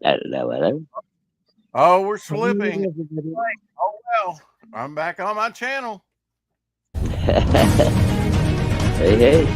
Hello. Oh, we're Hello, slipping. everybody. Oh, well, I'm back on my channel. Hey, hey.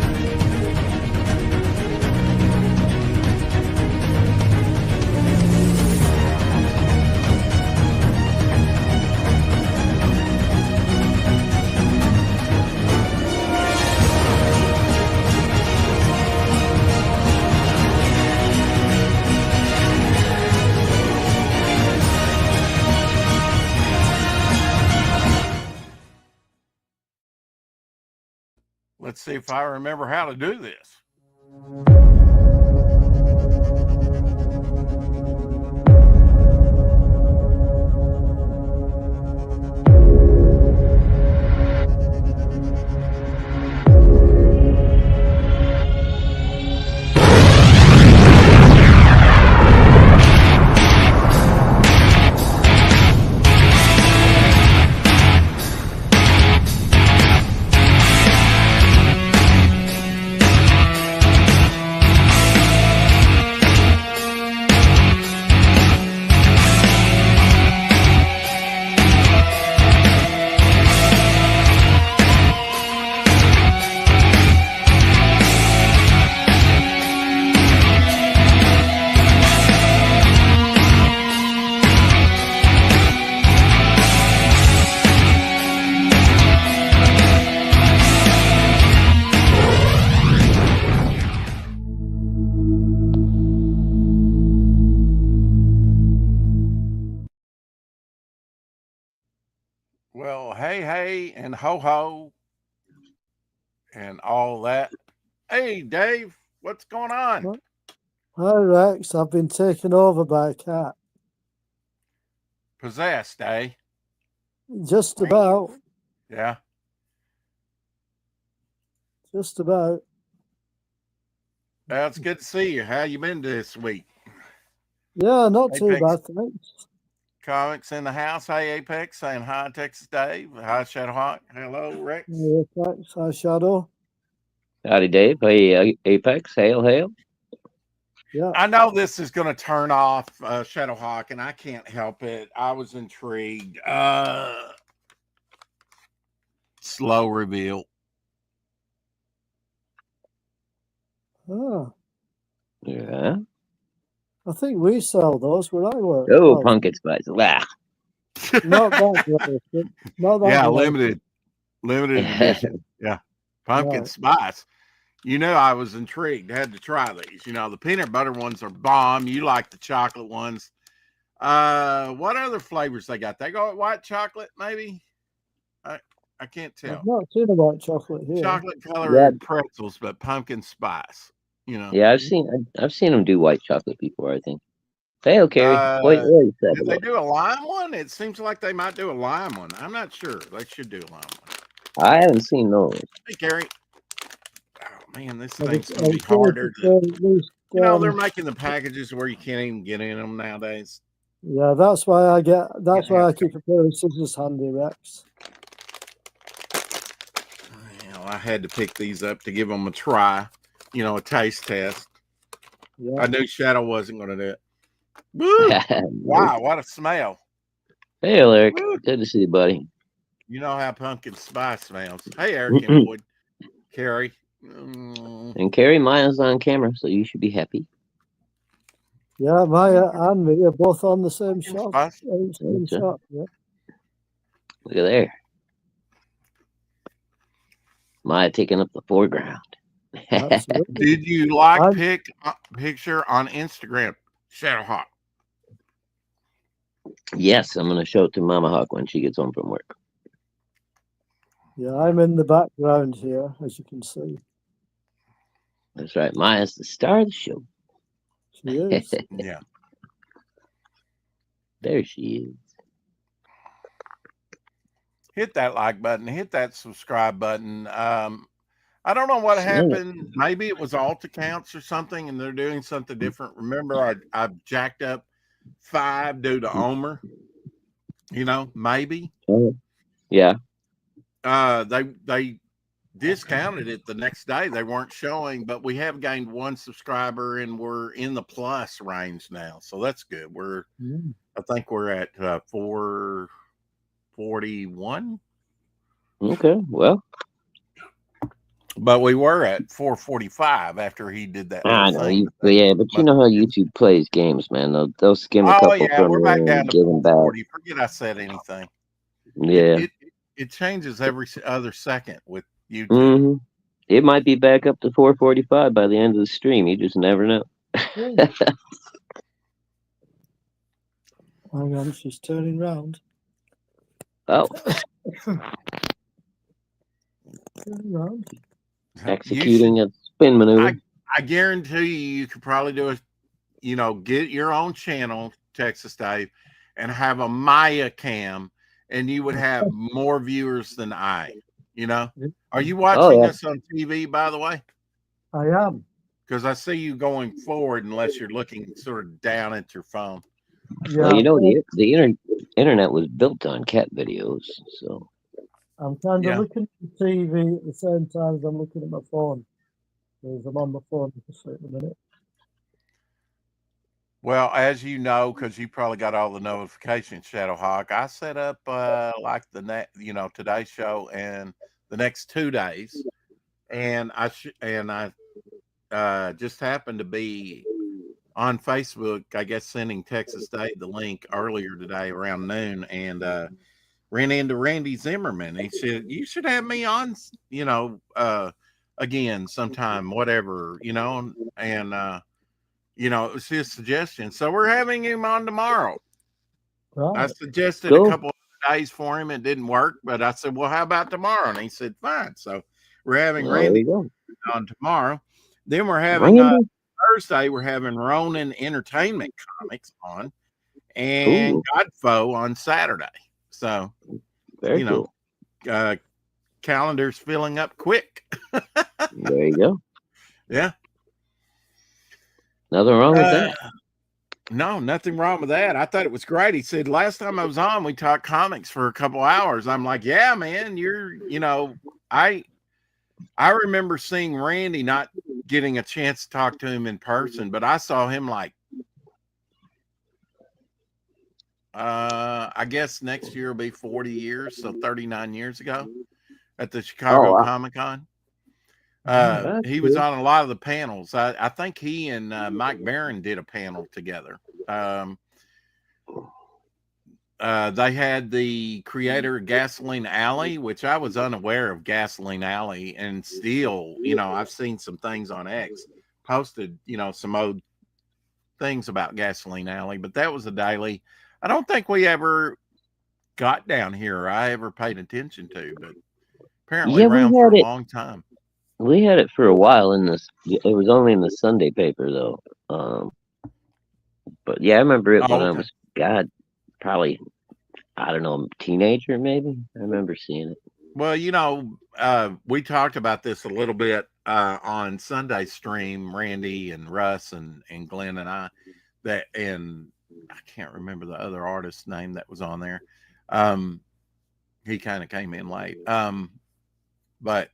Let's see if I remember how to do this. Well, hey, hey, and ho, ho, and all that. Hey, Dave, what's going on? What? Hi, Rex. I've been taken over by a cat. Possessed, eh? Just about. Yeah. Just about. Well, it's good to see you. How you been this week? Yeah, not too Apex bad, thanks. Comics in the house. Hey, Apex, saying hi, Texas Dave. Hi, Shadowhawk. Hello, Rex. Hi, Rex. Hi, Shadow. Howdy, Dave. Hey, Apex. Hail, hail. Yeah. I know this is going to turn off Shadowhawk, and I can't help it. I was intrigued. Slow reveal. Ah, Yeah. I think we sell those where I work. Oh, Well, pumpkin spice. Wow. not that variety. Not that Yeah, variety. limited edition. Yeah, pumpkin Right. spice. You know, I was intrigued. Had to try these. You know, the peanut butter ones are bomb. You like the chocolate ones. What other flavors they got? They got white chocolate, maybe. I can't I've tell. not seen a white chocolate here. Chocolate Yeah, colored pretzels, but pumpkin spice. You know. yeah. I've seen them do white chocolate before. I think. Hail, Carrie. Wait, Uh, wait. did they do a lime one? It seems like they might do a lime one. I'm not sure. They should do a lime one. I haven't seen those. Hey, Gary. Oh man, this I thing's was, I gonna be was going to harder say to. at least, They're making the packages where you can't even get in them nowadays. yeah, that's why Gonna that's why have I to. keep a pair of scissors handy, Rex. I had to pick these up to give them a try. You know, a taste test. Yeah. I knew Shadow wasn't going to do it. Woo! Wow, what a smell! Hey, Eric. Woo! Good to see you, buddy. You know how pumpkin spice smells. Hey, Eric and Wood, Carrie. And Carrie, mine is on camera, so you should be happy. Yeah, Maya and me are both on the same Pumpkin shot. spice. Same Gotcha. shot, yeah. Look at there. Maya taking up the foreground. Absolutely. Did you like I'm, pick picture on Instagram, Shadowhawk? Yes, I'm going to show it to Mama Hawk when she gets home from work. yeah, I'm in the background here, as you can see. That's right. Maya's the star of the show. She is. Yeah. There she is. Hit that like button. Hit that subscribe button. I don't know what Sling it. happened. Maybe it was alt accounts or something, and they're doing something different. Remember, I jacked up 5 due to Omer. You know, maybe Oh, yeah. they discounted it the next day. They weren't showing, but we have gained 1 subscriber and we're in the plus range now. So that's good. I think we're at 441. Okay, well, But we were at 445 after he did that. I little know thing. but you know how YouTube plays games, man. They'll skim a Oh couple yeah, from we're you back and down to give them back. 440. Forget I said anything. Yeah. It changes every other second with YouTube. Mm-hmm. It might be back up to 445 by the end of the stream. You just never know. Hang on, she's turning round. Oh, Turning round. executing a spin maneuver. I guarantee you could probably do a, get your own channel, Texas Dave, and have a Maya cam, and you would have more viewers than I. Are you watching us on TV, by the way? I am. Because I see you going forward unless you're looking sort of down at your phone. Yeah, Well, the internet was built on cat videos, so I'm kind of looking at the TV at the same time as I'm looking at my phone. Because I'm on my phone for a minute. Well, as you know, because you probably got all the notifications, Shadowhawk, I set up like today's show and the next 2 days, and I just happened to be on Facebook, I guess, sending Texas Dave the link earlier today around noon, and ran into Randy Zimmerman. He said, "You should have me on, again sometime, whatever, and it was his suggestion. So we're having him on tomorrow. Right. I suggested a couple of days for him. It didn't work, but I said, well, how about tomorrow? And he said, fine. So we're having Randy on tomorrow. Then we're having Thursday, we're having Ronin Entertainment Comics on, and Godfoe on Saturday. So, cool. Calendar's filling up quick. There you go. Yeah. Nothing wrong with that. No, nothing wrong with that. I thought it was great. He said, last time I was on, we talked comics for a couple hours. I'm like, yeah, man, I remember seeing Randy, not getting a chance to talk to him in person, but I saw him I guess next year will be 40 years. So 39 years ago at the Chicago Comic-Con. He was on a lot of the panels. I think he and Mike Barron did a panel together. They had the creator of Gasoline Alley, which I was unaware of Gasoline Alley, and still, I've seen some things on X posted, some old things about Gasoline Alley, but that was a daily. I don't think we ever got down here or I ever paid attention to, but apparently around for a long time. We had it for a while it was only in the Sunday paper though. But yeah, I remember it when I was, probably, I don't know, teenager maybe. I remember seeing it. Well, we talked about this a little bit on Sunday stream, Randy and Russ and Glenn and I, and I can't remember the other artist's name that was on there. He kind of came in late. But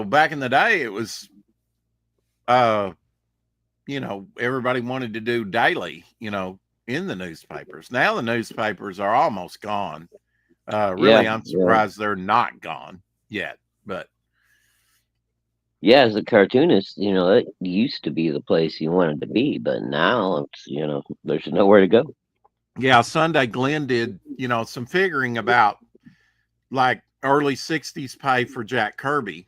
back in the day, it was, everybody wanted to do daily, in the newspapers. Now the newspapers are almost gone. I'm surprised they're not gone yet, but. Yeah, as a cartoonist, it used to be the place you wanted to be, but now it's, there's nowhere to go. Yeah, Sunday Glenn did, some figuring about like early 60s pay for Jack Kirby,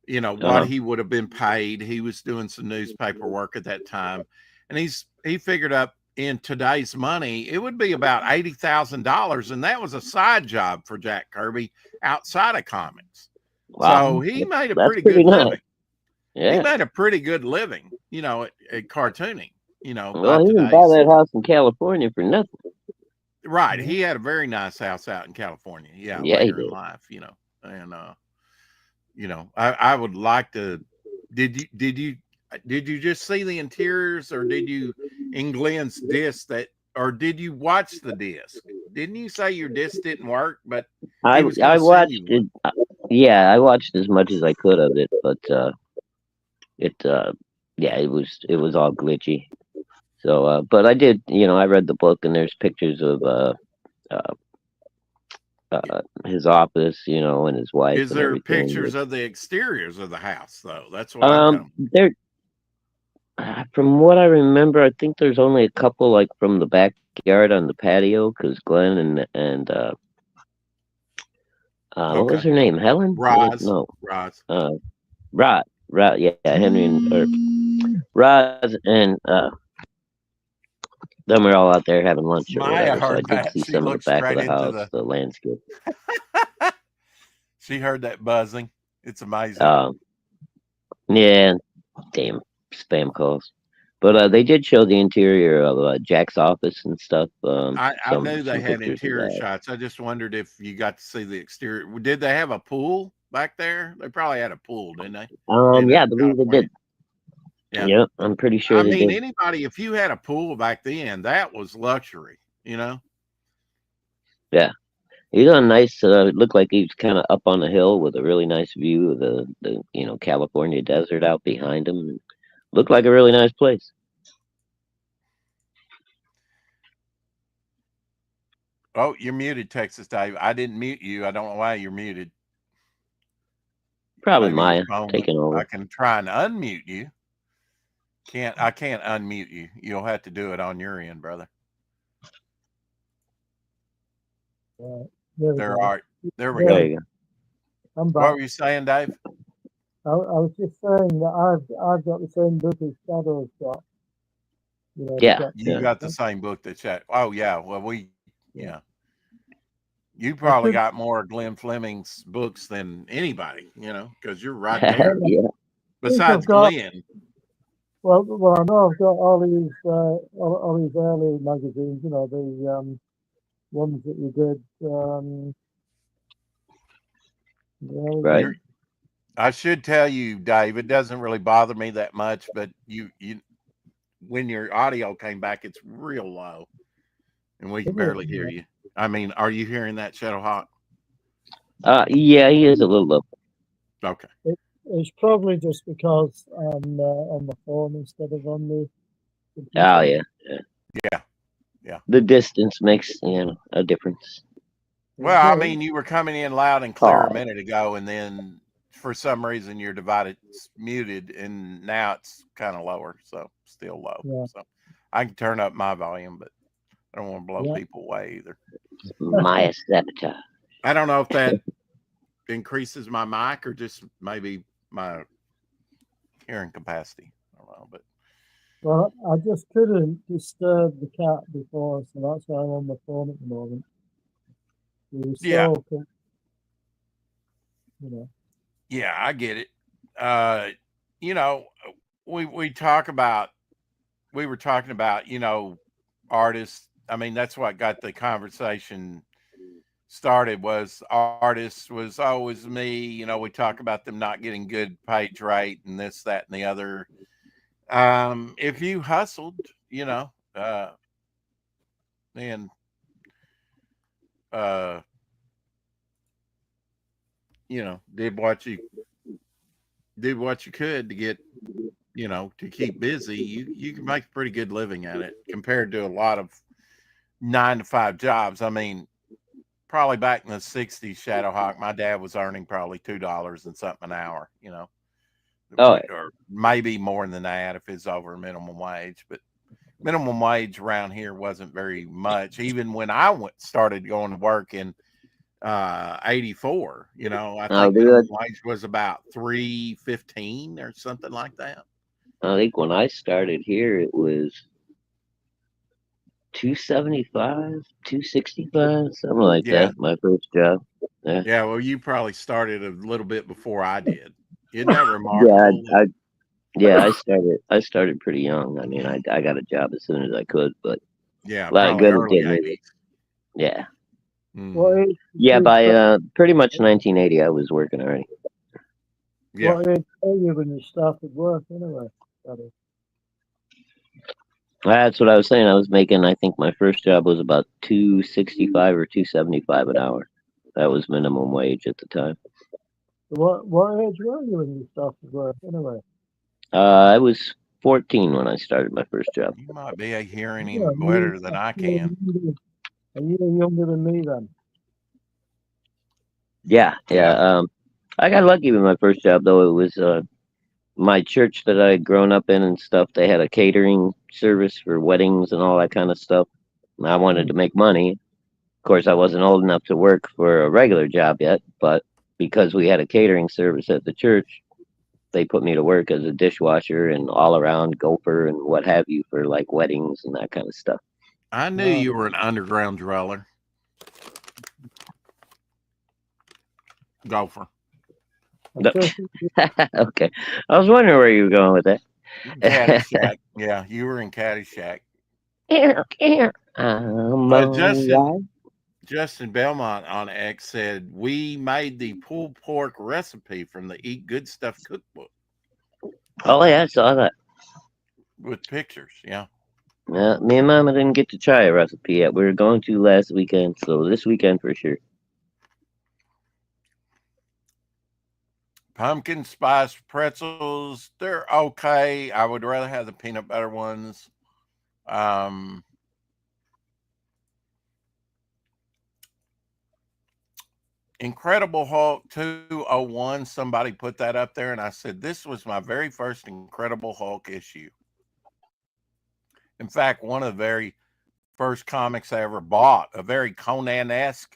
what he would have been paid. He was doing some newspaper work at that time. And he figured up in today's money, it would be about $80,000. And that was a side job for Jack Kirby outside of comics. Wow. So he made a pretty good living. Yeah. He made a pretty good living, at cartooning, Well, he didn't buy that house in California for nothing. Right. He had a very nice house out in California. Yeah. Later in life, and, I would like to, did you just see the interiors, or did you in Glenn's disc or did you watch the disc? Didn't you say your disc didn't work? But I watched it. Yeah, I watched as much as I could of it, but it yeah, it was all glitchy. So, but I did, I read the book, and there's pictures of uh, his office, and his wife Is and there everything. pictures of the exteriors of the house though? That's what I'm kind of. There, from what I remember, I think there's only a couple, like from the backyard on the patio, because Glenn and what was Okay. her name? Helen? Roz. No, Roz. uh, Rod, yeah, Henry or Roz and then we're all out there having lunch or Maya whatever. So I heard did that. see She some of the looked back of straight the into house, the. the landscape. She heard that buzzing. It's amazing. Um, yeah, damn spam calls. But they did show the interior of I Jack's office and stuff. I knew they Some had pictures of interior that. shots. I just wondered if you got to see the exterior. Did they have a pool back there? They probably had a pool, didn't they? In Yeah, I believe they California. did. Yeah. Yeah, I'm pretty sure I they mean, did. anybody, if you had a pool back then, that was luxury, Yeah. He's on nice. It looked like he was kind of up on a hill with a really nice view of the California desert out behind him. Looked like a really nice place. Oh, you're muted, Texas Dave. I didn't mute you. I don't know why you're muted. Probably Maybe your Maya phone. taking over. I can try and unmute you. I can't unmute you. You'll have to do it on your end, brother. There we go. There you go. I'm back. What were you saying, Dave? I was just saying that I've got the same book as Shadow's got. Yeah, You got the same book that Chad. Oh yeah. Well, yeah. You probably got more Glenn Fleming's books than anybody, because you're right there. Yeah. Besides Glenn. Well, I know I've got all these early magazines. The ones that you did. Right. I should tell you, Dave, it doesn't really bother me that much, but you when your audio came back, it's real low, and we can barely hear you. I mean, are you hearing that, Shadowhawk? Yeah, he is a little low. Okay. It's probably just because I'm on the phone instead of on the computer. Oh yeah. The distance makes a difference. Well, I mean, you were coming in loud and clear a minute ago, and then for some reason your device muted, and now it's kind of lower, so still low. Yeah. So I can turn up my volume, but I don't want to blow people away either. My sabotage. I don't know if that increases my mic or just maybe my hearing capacity. I don't know, but. Well, I just couldn't disturb the cat before, so that's why I'm on the phone at the moment. Yeah. Yeah, I get it. We were talking about, artists. I mean, that's what got the conversation started, was artists was always me. We talk about them not getting good page rate and this, that, and the other. If you hustled, and did what you could to get, to keep busy, you can make a pretty good living at it compared to a lot of 9-to-5 jobs. I mean, probably back in the 60s, Shadowhawk, my dad was earning probably $2 and something an hour, or maybe more than that if it's over minimum wage. But minimum wage around here wasn't very much. Even when I started going to work in 84, I think minimum wage was about $3.15 or something like that. I think when I started here, it was $2.75, $2.65, something like that. My first job. Yeah. Well, you probably started a little bit before I did. Isn't that remarkable? I started pretty young. I mean, I got a job as soon as I could, but yeah, a lot of good early it 80s. Yeah. Mm. Yeah, by pretty much 1980, I was working already. Yeah. What age were you when you started work anyway? That's what I was saying. I was making, I think my first job was about $2.65 or $2.75 an hour. That was minimum wage at the time. What age were you when you started work anyway? I was 14 when I started my first job. You might be hearing Yeah, him better than I can. Are you younger than me then? Yeah, Yeah. I got lucky with my first job though. It was my church that I had grown up in and stuff. They had a catering service for weddings and all that kind of stuff. And I wanted to make money. Of course, I wasn't old enough to work for a regular job yet, but because we had a catering service at the church, they put me to work as a dishwasher and all around gopher and what have you for like weddings and that kind of stuff. I knew you were an underground dweller. Gopher. Okay. I was wondering where you were going with that. Caddyshack. Yeah, you were in Caddyshack. Justin Belmont on X said, we made the pulled pork recipe from the Eat Good Stuff cookbook. Oh, yeah, I saw that. With pictures, yeah. Yeah, me and Mama didn't get to try a recipe yet. We were going to last weekend, so this weekend for sure. Pumpkin spice pretzels, they're okay. I would rather have the peanut butter ones. Incredible Hulk 201, somebody put that up there, and I said, this was my very first Incredible Hulk issue. In fact, one of the very first comics I ever bought, a very Conan-esque.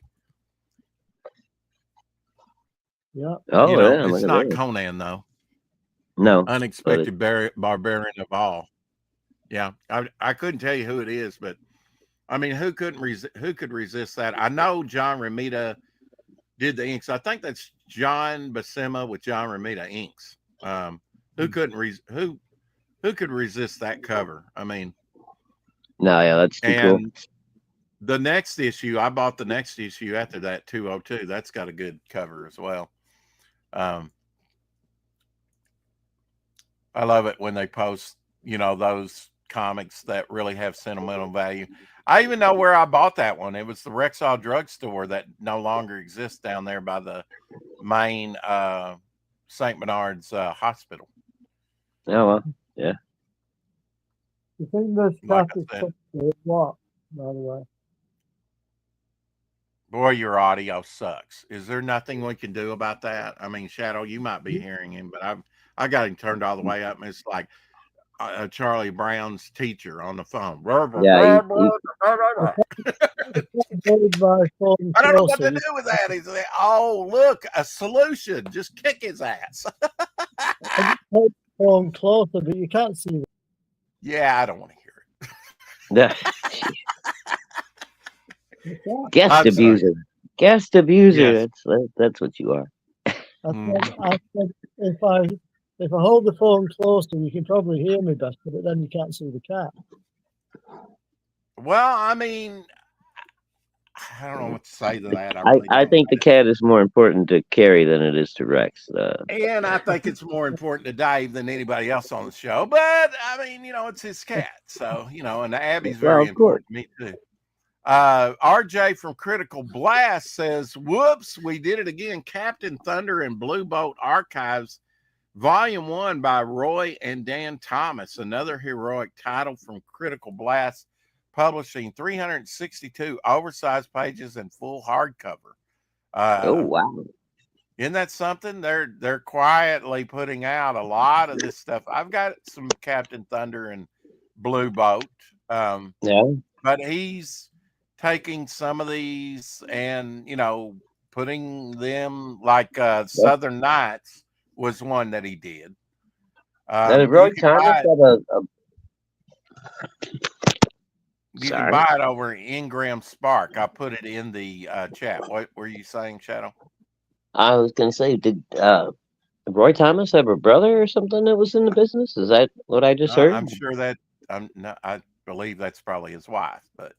Yeah. Oh, yeah. It's not Conan, though. No. Unexpected Barbarian of all. Yeah, I couldn't tell you who it is, but I mean, who could resist that? I know John Romita did the inks. I think that's John Buscema with John Romita inks. Who could resist that cover? I mean, no, yeah, that's too cool. The next issue, I bought the next issue after that, 202. That's got a good cover as well. I love it when they post, those comics that really have sentimental value. I even know where I bought that one. It was the Rexall drugstore that no longer exists down there by the main St. Bernard's hospital. Oh, well, yeah. You think this stuff is what, by the way? Boy, your audio sucks. Is there nothing we can do about that? I mean, Shadow, you might be hearing him, but I got him turned all the way up, and it's like Charlie Brown's teacher on the phone. Yeah, I don't know what to do with that. He's like, oh, look, a solution. Just kick his ass. Phone closer, but you can't see it. Yeah, I don't want to hear it. Guest abuser. Guest abuser. Yes. That's what you are. I said if I hold the phone closer, you can probably hear me better, but then you can't see the cat. Well, I mean, I don't know what to say to that. I think the cat is more important to Carrie than it is to Rex. And I think it's more important to Dave than anybody else on the show. But, I mean, it's his cat. So, and Abby's very important to me, too. RJ from Critical Blast says, whoops, we did it again. Captain Thunder and Blue Bolt Archives, Volume 1 by Roy and Dan Thomas, another heroic title from Critical Blast, publishing 362 oversized pages and full hardcover. Oh, wow. Isn't that something? They're quietly putting out a lot of this stuff. I've got some Captain Thunder and Blue Bolt. Yeah. But he's taking some of these and, putting them like Southern Nights was one that he did. Roy Thomas you can buy it over Ingram Spark. I put it in the chat. What were you saying, Shadow? I was going to say, did Roy Thomas have a brother or something that was in the business? Is that what I just heard? I'm sure that I believe that's probably his wife, but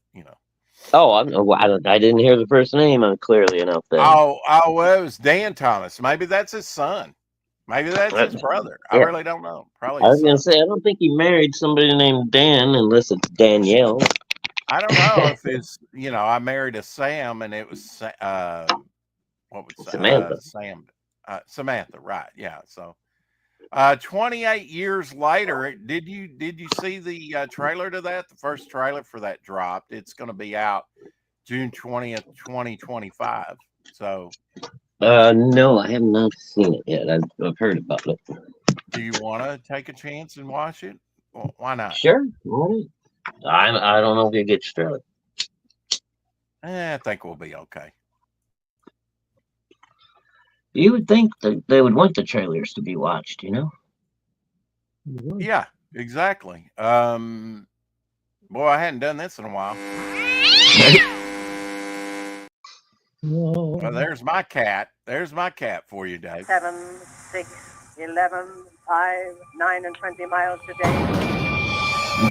Oh, I didn't hear the first name clearly enough. Then. Well, it was Dan Thomas. Maybe that's his son. Maybe that's his brother. I really don't know. Probably. I was going to say, I don't think he married somebody named Dan unless it's Danielle. I don't know if it's, I married a Sam and it was, what was Samantha. Sam? Samantha, right? Yeah. So, 28 years later, did you see the trailer to that? The first trailer for that dropped. It's going to be out June 20th, 2025. So, No, I have not seen it yet. I've heard about it. do you want to take a chance and watch it? Well, why not? Sure. All right. I don't know if it gets started. I think we'll be okay. You would think that they would want the trailers to be watched, you know? Yeah, exactly. Boy, I hadn't done this in a while. Well, there's my cat. There's my cat for you, Dave. 7, 6, 11, 5, 9, and 20 miles today.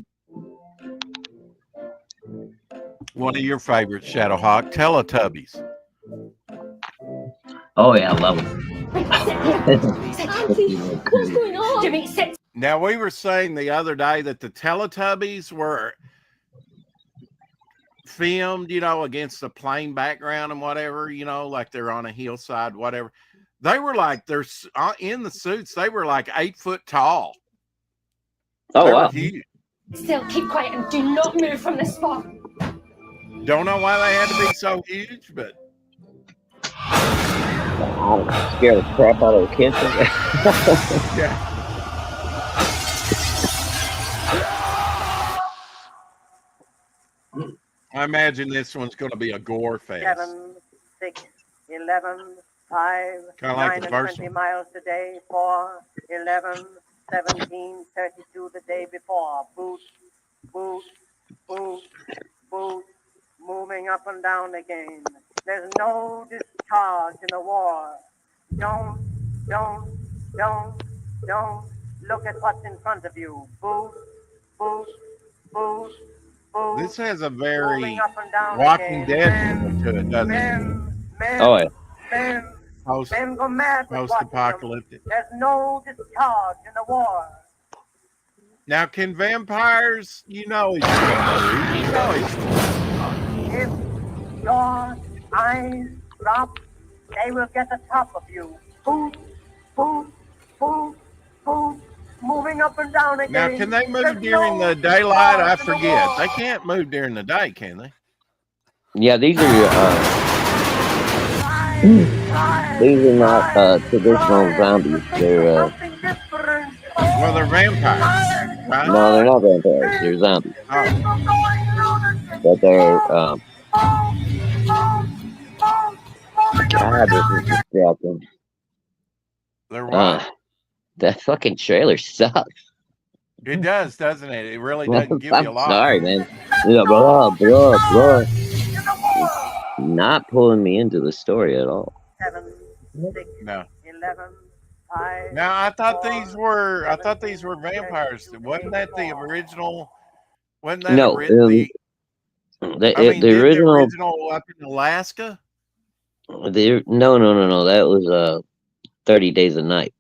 One of your favorites, Shadowhawk, Teletubbies. Oh yeah, I love them. What's going on? Jimmy, sit. Now, we were saying the other day that the Teletubbies were filmed, against a plain background and whatever, like they're on a hillside, whatever. They were like, they're in the suits. They were like 8 foot tall. Oh, they wow. were huge. Still, keep quiet and do not move from this spot. Don't know why they had to be so huge, but I'll scare the crap out of the kids. yeah. I imagine this one's going to be a gore fest. 7, 6, 11, 5, Kinda like 9, the and first 20 one. miles today. 4, 11, 17, 32 the day before. Boot, boot, boot, boot, moving up and down again. There's no discharge in the war. Don't look at what's in front of you. Boot, boot, boot, boot. This has a very moving up and down Walking again. Dead feel to it, doesn't it? Men, Oh yeah. men go mad with watching them. Post-apocalyptic. There's no discharge in the war. Now, can vampires, he's going to move. If your eyes drop, they will get the top of you. Boot, boot, boot, boot, moving up and down again. Now, can they move There's during no the daylight? I discharge in the forget. war. They can't move during the day, can they? Yeah, these are not traditional zombies. They're Well, they're vampires, right? no, they're not vampires. They're zombies, Oh, but they're God, this is distracting. they're what? That fucking trailer sucks. It does, doesn't it? It really doesn't give I'm you a lot. sorry, man. Yeah, blah, blah, blah. Not pulling me into the story at all. 7, 6, No. 11, 5. Now, I thought these were vampires. Wasn't that the original? Wasn't that No, the the did original. the original up in Alaska? No. That was 30 Days a Night.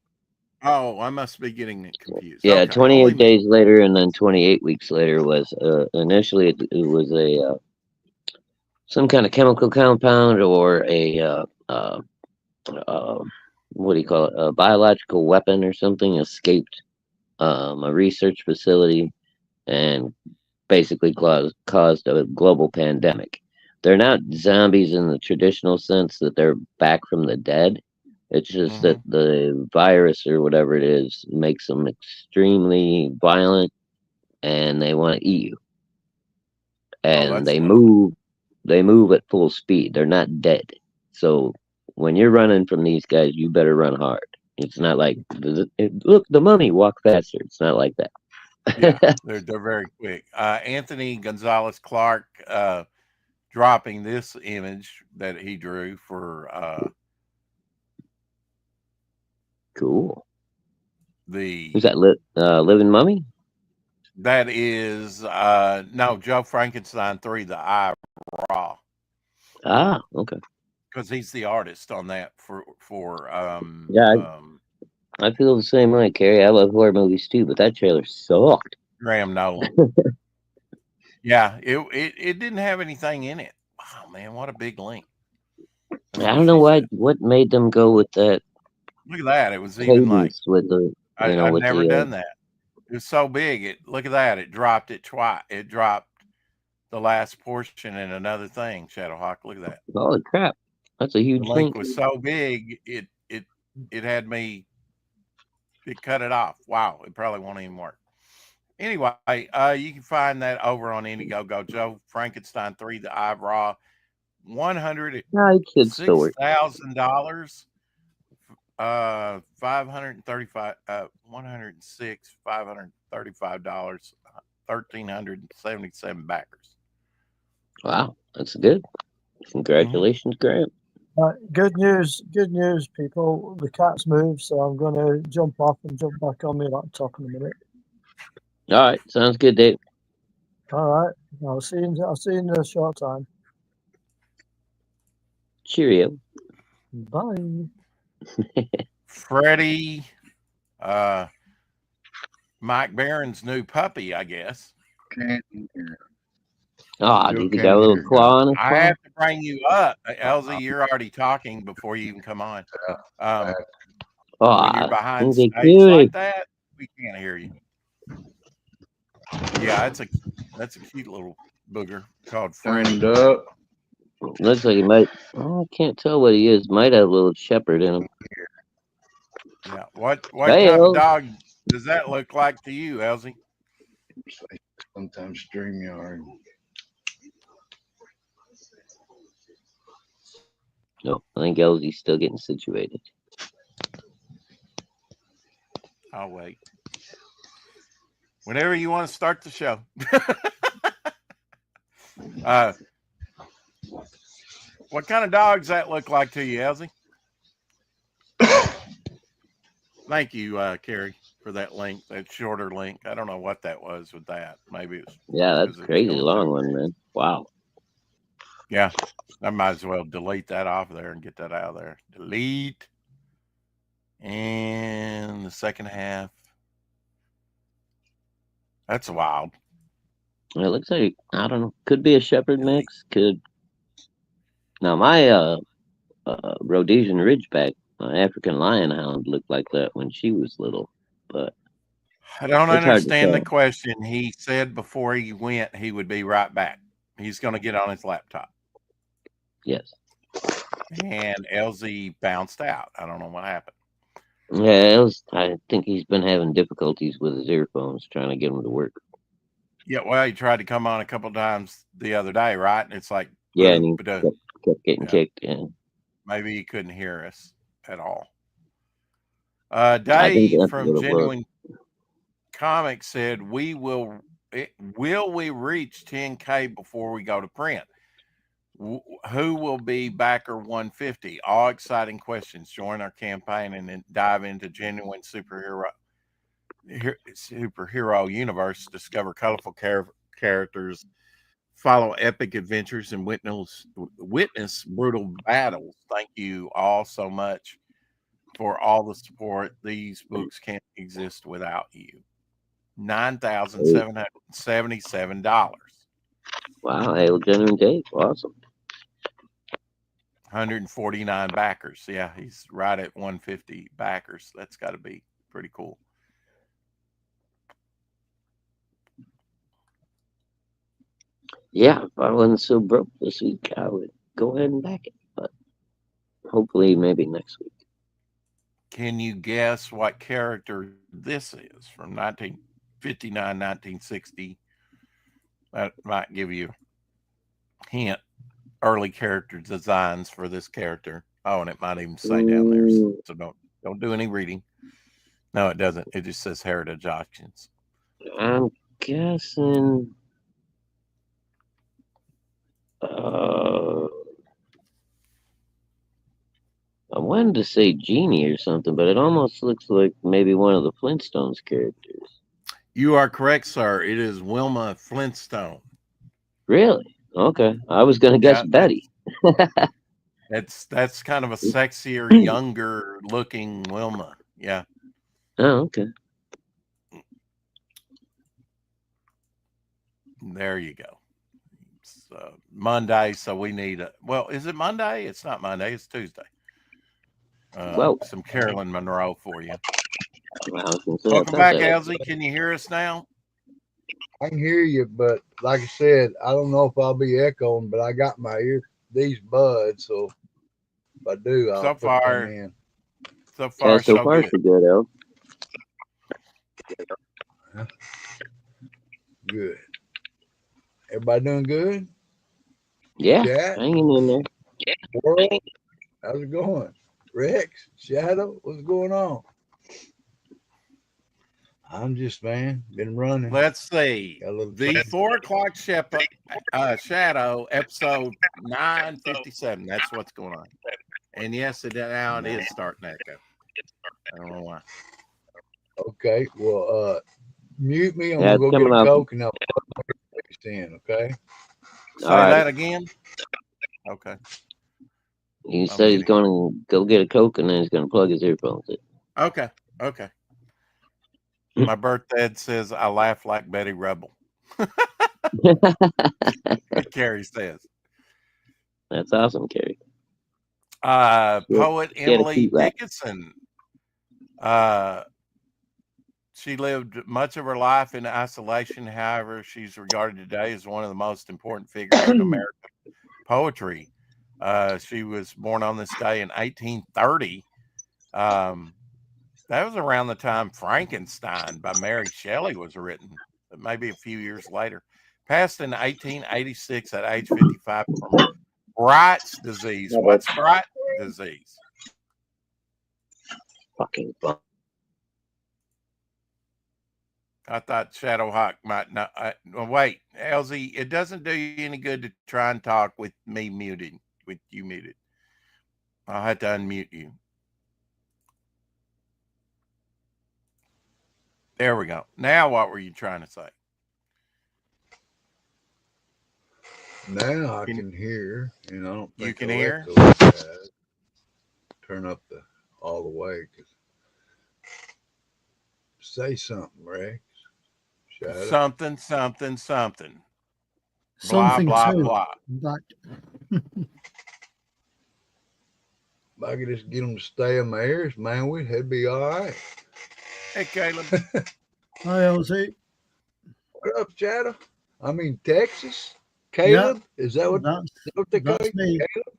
Oh, I must be getting it confused. Yeah, Okay, 28 only- days later, and then 28 weeks later was initially it was a some kind of chemical compound or a what do you call it? A biological weapon or something escaped a research facility and basically caused a global pandemic. They're not zombies in the traditional sense that they're back from the dead. It's just that the virus or whatever it is makes them extremely violent and they want to eat you. And that's they lovely. move at full speed. They're not dead. So when you're running from these guys, you better run hard. It's not like, look, the mummy, walk faster. It's not like that. Yeah, they're very quick. Anthony Gonzalez Clark dropping this image that he drew for Cool. the Who's that? Living Mummy? that is no Joe Frankenstein 3, the Eye Raw, Ah, okay. because he's the artist on that for Yeah, I feel the same way, Carrie. I love horror movies too, but that trailer sucked. Graham Nolan. Yeah, it didn't have anything in it. Wow, man, what a big link. I don't know what made them go with that Look at that. It was even like cadence with the, I've with never the, done that. It was so big. Look at that. It dropped it twice. It dropped the last portion in another thing. Shadowhawk. Look at that. holy crap. That's a The huge link link. was so big. It had me. It cut it off. Wow. It probably won't even work. Anyway, you can find that over on Indiegogo. Joe Frankenstein 3, the Eve Raw, $106,000. 535 $535, 1,377 backers. Wow, that's good. Congratulations, Grant. Good news, people. The cat's moved, so I'm going to jump off and jump back on my laptop in a minute. All right, sounds good, Dave. All right, I'll see you in a short time. Cheerio. Bye. Freddie, Mike Barron's new puppy, I guess. Can't hear. Oh, Still did he can't got a little hear, claw on his I paw? have to bring you up. Elsie, you're already talking before you even come on. When you're Oh, behind he's a stage cutie. like that, we can't hear you. Yeah, that's a cute little booger called Freddie. Turned up. Looks like he might. Oh, I can't tell what he is. Might have a little shepherd in him. Yeah. What Hey, kind of Elsie. dog does that look like to you, Elsie? It's like sometimes StreamYard. No, I think Elsie's still getting situated. I'll wait. Whenever you want to start the show. What kind of dogs that look like to you, Elsie? Thank you, Carrie, for that link, that shorter link. I don't know what that was with that. Maybe it's that's crazy long one, man. Wow. Yeah, I might as well delete that off there and get that out of there. Delete. And the second half. That's wild. It looks like, I don't know, could be a shepherd mix. Could. Now, my Rhodesian Ridgeback, my African Lion Hound, looked like that when she was little. But I don't understand the question. He said before he went, he would be right back. He's going to get on his laptop. Yes. And LZ bounced out. I don't know what happened. Yeah, I think he's been having difficulties with his earphones trying to get them to work. Yeah, well, he tried to come on a couple of times the other day, right? And it's like, yeah, and he kept getting kicked. Yeah. Maybe he couldn't hear us at all. Dave from Genuine Comics said, will we reach 10K before we go to print? Who will be backer 150? All exciting questions. Join our campaign and then dive into genuine superhero universe. Discover colorful characters, follow epic adventures, and witness brutal battles. Thank you all so much for all the support. These books can't exist without you. $9,777. Wow, hail Genuine Dave. Awesome. 149 backers. Yeah, he's right at 150 backers. That's got to be pretty cool. Yeah, if I wasn't so broke this week, I would go ahead and back it. But hopefully, maybe next week. Can you guess what character this is from 1959, 1960? That might give you a hint. Early character designs for this character. Oh, and it might even say down there. So don't do any reading. No, it doesn't. It just says Heritage Auctions. I'm guessing. I wanted to say Genie or something, but it almost looks like maybe one of the Flintstones characters. You are correct, sir. It is Wilma Flintstone. Really? Okay. I was going to guess Betty. That's kind of a sexier, younger looking Wilma. Yeah. Oh, okay. There you go. It's Monday, so we need is it Monday? It's not Monday, it's Tuesday. Whoa. Some Carolyn Monroe for you. I was gonna say, I Welcome thought back, that- Elsie. Can you hear us now? I can hear you, but like I said, I don't know if I'll be echoing, but I got these buds, so if I do, I'll So put far, them in. So Yeah, far, so so far good. so good, El. Good. Everybody doing good? Yeah, Chat, hanging in there. world, how's it going? Rex, Shadow, what's going on? I'm just, man, been running. Let's see. Got a little The time. 4 o'clock Shadow, episode 957. That's what's going on. And yes, now it is starting to echo. I don't know why. Okay, well, mute me. I'm Yeah, gonna it's go get coming a up. Coke and I'll put my face in, okay? Say All right. that again. Okay. He said he's going to go get a Coke and then he's going to plug his earphones in. Okay. My birthday says I laugh like Betty Rubble. Carrie says. That's awesome, Carrie. Poet She had a Emily cute laugh. Dickinson. She lived much of her life in isolation. However, she's regarded today as one of the most important figures in American poetry. She was born on this day in 1830. That was around the time Frankenstein by Mary Shelley was written, maybe a few years later. Passed in 1886 at age 55 from Bright's disease. What's Bright's disease? Fucking fun. I thought Shadowhawk might not. Wait, Elsie, it doesn't do you any good to try and talk with me muted, with you muted. I'll have to unmute you. There we go. Now, what were you trying to say? Now I can hear, and I don't think You can I'll hear? echo like that. Turn up all the way. Say something, Rex. Shadow. Something. Something Blah, too. blah. Back. If I could just get them to stay in my ears, man, it'd be all right. Hey, Caleb. Hi, Elsie. What up, Shadow? I mean, Texas? Caleb? Is that what they call That's you? me. Caleb?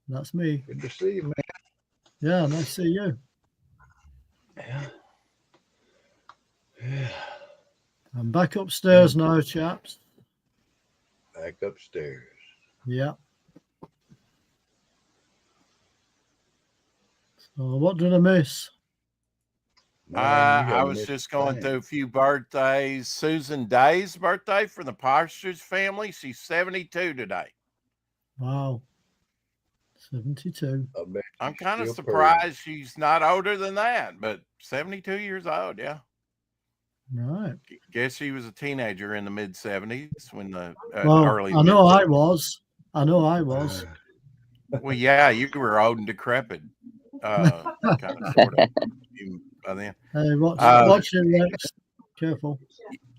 That's me. Good to see you, man. Yeah, nice to see you. Yeah. Yeah. I'm back upstairs now, chaps. Back upstairs. Yeah. So what did I miss? Man, you I haven't was missed just a going thing. through a few birthdays. Susan Day's birthday for the Partridge family. She's 72 today. Wow. 72. I bet I'm she's kind of still surprised she's not older than that, but 72 years old, yeah. Right. Guess she was a teenager in the mid 70s when the Well, early. I know I mid-70s. was. I know I was. Well, yeah, you were old and decrepit, kind of, sort of. By then. Hey, watch it, Rex. Careful.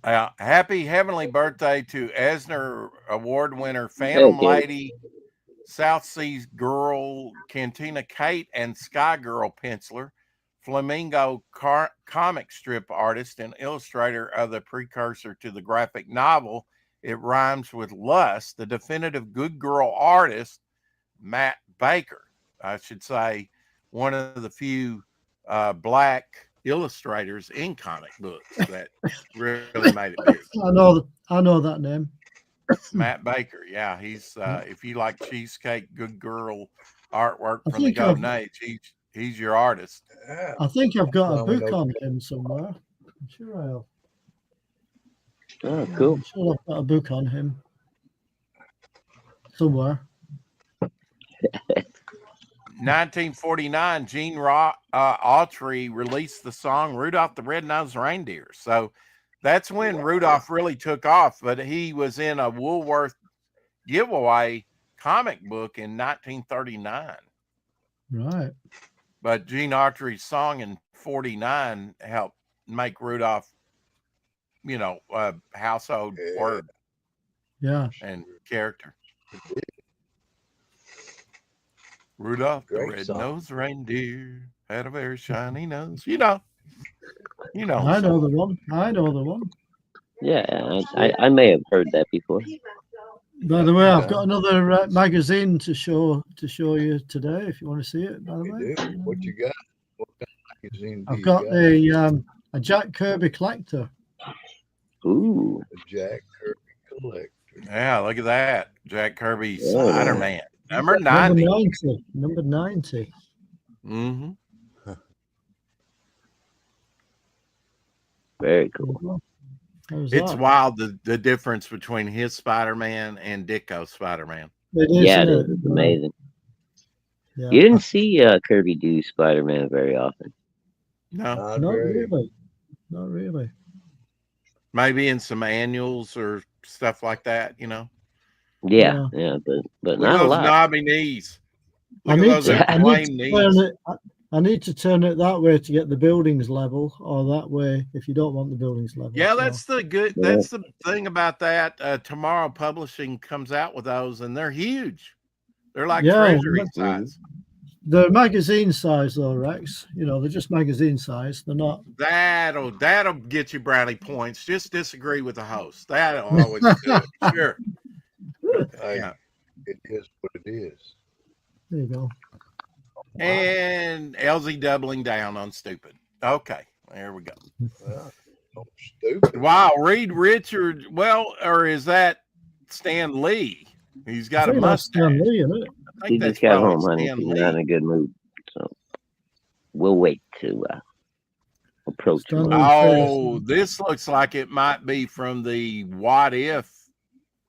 Happy heavenly birthday to Eisner Award winner, Phantom Okay. Lady, South Seas Girl, Cantina Kate, and Sky Girl penciler, Flamingo comic strip artist and illustrator of the precursor to the graphic novel It Rhymes with Lust, the definitive good girl artist, Matt Baker. I should say one of the few black illustrators in comic books that really made it big. I know that name. Matt Baker, yeah, he's if you like cheesecake, good girl artwork I from the think golden age, he's your artist. Yeah. I think I've got a Well, we book know- on him somewhere. I'm sure I have. Oh, cool. I'm sure I've got a book on him somewhere. 1949, Gene Autry released the song Rudolph the Red-Nosed Reindeer. So that's when Rudolph really took off, but he was in a Woolworth giveaway comic book in 1939. Right. But Gene Autry's song in 49 helped make Rudolph, a household word Yeah. and character. Rudolph the Great song. red-nosed reindeer had a very shiny nose. You know. I know the one. I know the one. Yeah, I may have heard that before. By the way, I've Yeah. got another magazine to show you today. If you want to see it, by the You way, do. What you got? What kind of magazine do I've you got a Jack Kirby collector. Ooh, A Jack Kirby collector. Yeah, look at that. Jack Kirby Yeah. Spider-Man. Number Number 90. 90. Number 90. Mm-hmm. very There you cool. go. How's It's that? wild the difference between his Spider-Man and Ditko's Spider-Man. It is, Yeah, it isn't is. It's amazing. Yeah. You didn't see Kirby do Spider-Man very often. No, Not Not very. really. Not really. maybe in some annuals or stuff like that, you know. Yeah, yeah, but Look not at a those lot. knobby knees. I Look at need those to, I need inflamed to knees. turn it. I need to turn it that way to get the buildings level, or that way if you don't want the buildings level. Yeah, So, that's the good. Yeah. That's the thing about that. Tomorrow Publishing comes out with those, and they're huge. They're like Yeah, treasury that's- size. they're magazine size though, Rex. You know, they're just magazine size. They're not. That'll get you brownie points. Just disagree with the host. That'll always do it. Sure. Hey, Yeah. it is what it is. There you go. And LZ doubling down on stupid. Okay, there we go. Well, don't stupid. Wow, Reed Richard. Well, or is that Stan Lee? He's got a I think that's mustache. Stan Lee, isn't it? I He think that's just got probably home, honey. Stan He's Lee. not in a good mood, so we'll wait to approach Stan him. Lee. Oh, this looks like it might be from the What If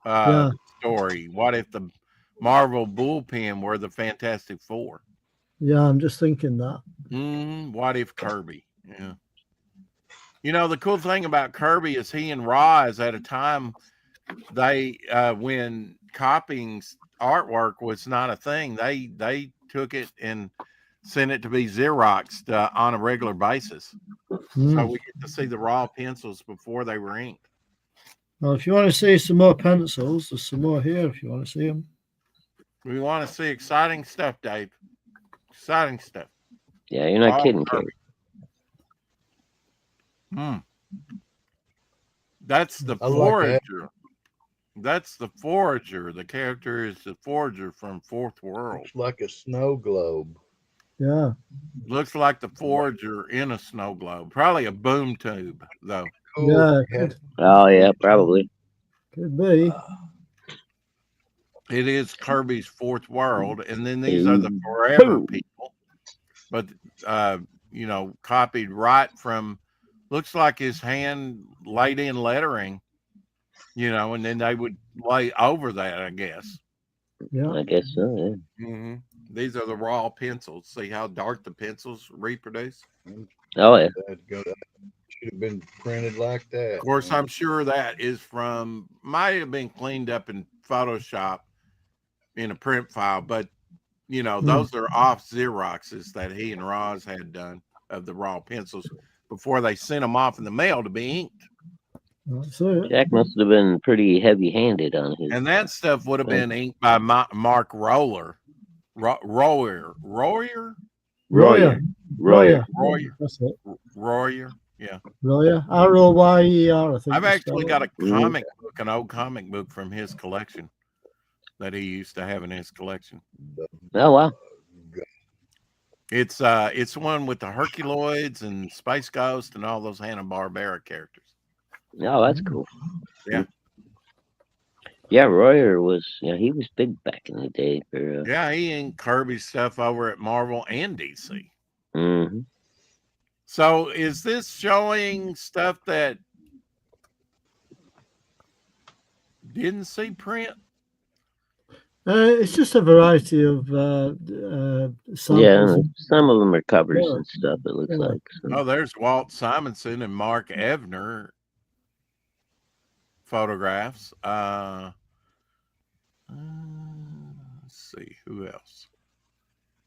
Yeah. story. What if the Marvel bullpen were the Fantastic Four? Yeah, I'm just thinking that. What if Kirby? Yeah. You know, the cool thing about Kirby is he and Roz at a time they when copying artwork was not a thing, they took it and sent it to be Xeroxed on a regular basis. Mm. So we get to see the raw pencils before they were inked. Well, if you want to see some more pencils, there's some more here. If you want to see them. We want to see exciting stuff, Dave. Exciting stuff. Yeah, you're not Oh, kidding, Kirby. King. That's the I like that. Forager. That's the Forager. The character is the Forager from Fourth World. Looks like a snow globe. Yeah. Looks like the Forager in a snow globe. Probably a boom tube, though. Cool. Yeah, Had- Oh yeah, probably. Could be. It is Kirby's Fourth World, and then these are the Forever Boom. people. But you know, copied right from. Looks like his hand laid in lettering. You know, and then they would lay over that, I guess. Yeah. I guess so. Yeah. Mm-hmm. These are the raw pencils. See how dark the pencils reproduce? Oh yeah. that should have been printed like that. Of course, I'm sure that is from, might have been cleaned up in Photoshop in a print file, but, you know, those are off Xeroxes that he and Roz had done of the raw pencils before they sent them off in the mail to be inked. That's it. Jack must have been pretty heavy-handed on his. And that stuff would have been inked by Mark Royer. Royer. Royer. Royer. Royer. Royer. That's it. Royer. Yeah. Royer. Royer, I think. I've you actually spell got it. a comic book, an old comic book from his collection that he used to have in his collection. Oh wow. It's one with the Herculoids and Space Ghost and all those Hanna-Barbera characters. Oh, that's cool. Yeah. Yeah, Royer was. Yeah, he was big back in the day. For. Yeah, he inked Kirby's stuff over at Marvel and DC. Mm-hmm. So is this showing stuff that didn't see print? It's just a variety of samples. Yeah, some of them are covers Yeah. and stuff. It looks Yeah. like. So. Oh, there's Walt Simonson and Mark Evner photographs. Let's see who else.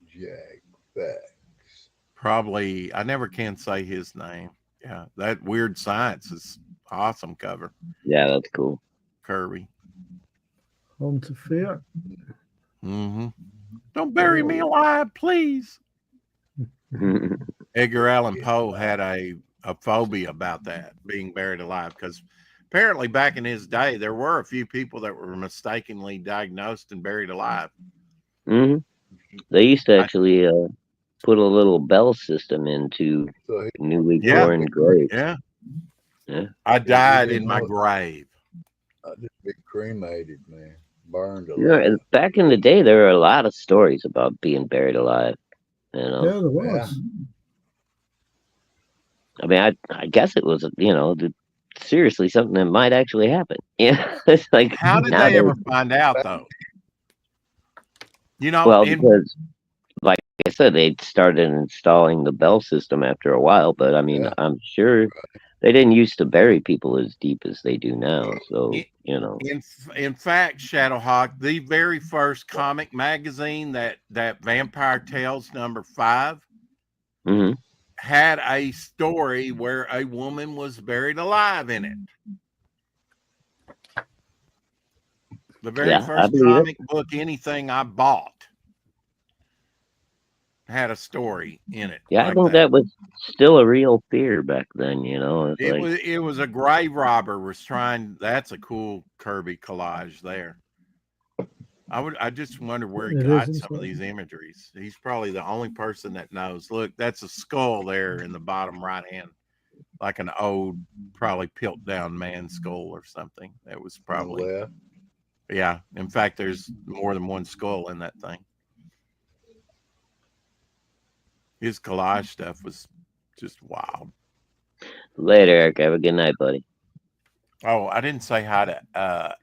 Jack Facts. Probably I never can say his name. Yeah, that Weird Science is awesome cover. Yeah, that's cool. Kirby. Home to Fear. Mm-hmm. Don't bury me alive, please. Edgar Allan Poe had a phobia about that, being buried alive, because apparently back in his day, there were a few people that were mistakenly diagnosed and buried alive. Hmm. They used to actually put a little bell system into So newly Yeah. born graves. Yeah. Yeah. I died didn't in my know- grave. I just been cremated, man. Burned alive. You know, and back in the day, there were a lot of stories about being buried alive. You know, Yeah, there was. I mean, I guess it was, seriously something that might actually happen. Yeah, it's like How did nowadays- they ever find out, though? You know, Well, because like I said, they started installing the bell system after a while, but I mean, Yeah. I'm sure they didn't used to bury people as deep as they do now. So, in fact, Shadowhawk, the very first comic magazine that Vampire Tales #5 mhm. had a story where a woman was buried alive in it. The very Yeah, I first believe it. comic book, anything I bought, had a story in it. Yeah, I like think that was still a real fear back then. It's It like, was a grave robber was trying. That's a cool Kirby collage there. I just wonder where he It got is, some of isn't it? these imageries. He's probably the only person that knows. Look, that's a skull there in the bottom right hand, like an old, probably pilt down man skull or something. That was probably, left. yeah. In fact, there's more than one skull in that thing. His collage stuff was just wild. later, Eric. Have a good night, buddy. Oh, I didn't say hi to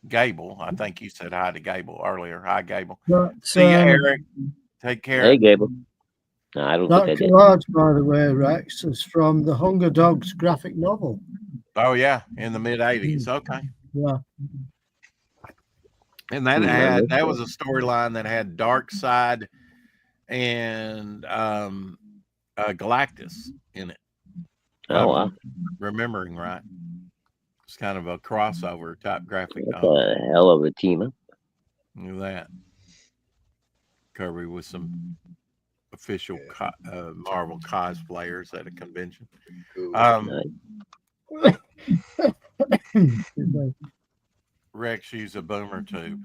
Gable. I think you said hi to Gable earlier. Hi, Gable. But, See you, Eric. Take care. Hey, Gable. No, I don't think I that did. collage, by the way, Rex, is from the Hunger Dogs graphic novel. Oh yeah, in the mid '80s. Okay, Yeah. and that Remember? that was a storyline that had Darkseid and Galactus in it. Oh, wow. Remembering right. It's kind of a crossover type graphic That's novel. a hell of a team up. Look at that. Kirby with some official Marvel cosplayers at a convention. Cool. Nice. Rex used a boomer tube.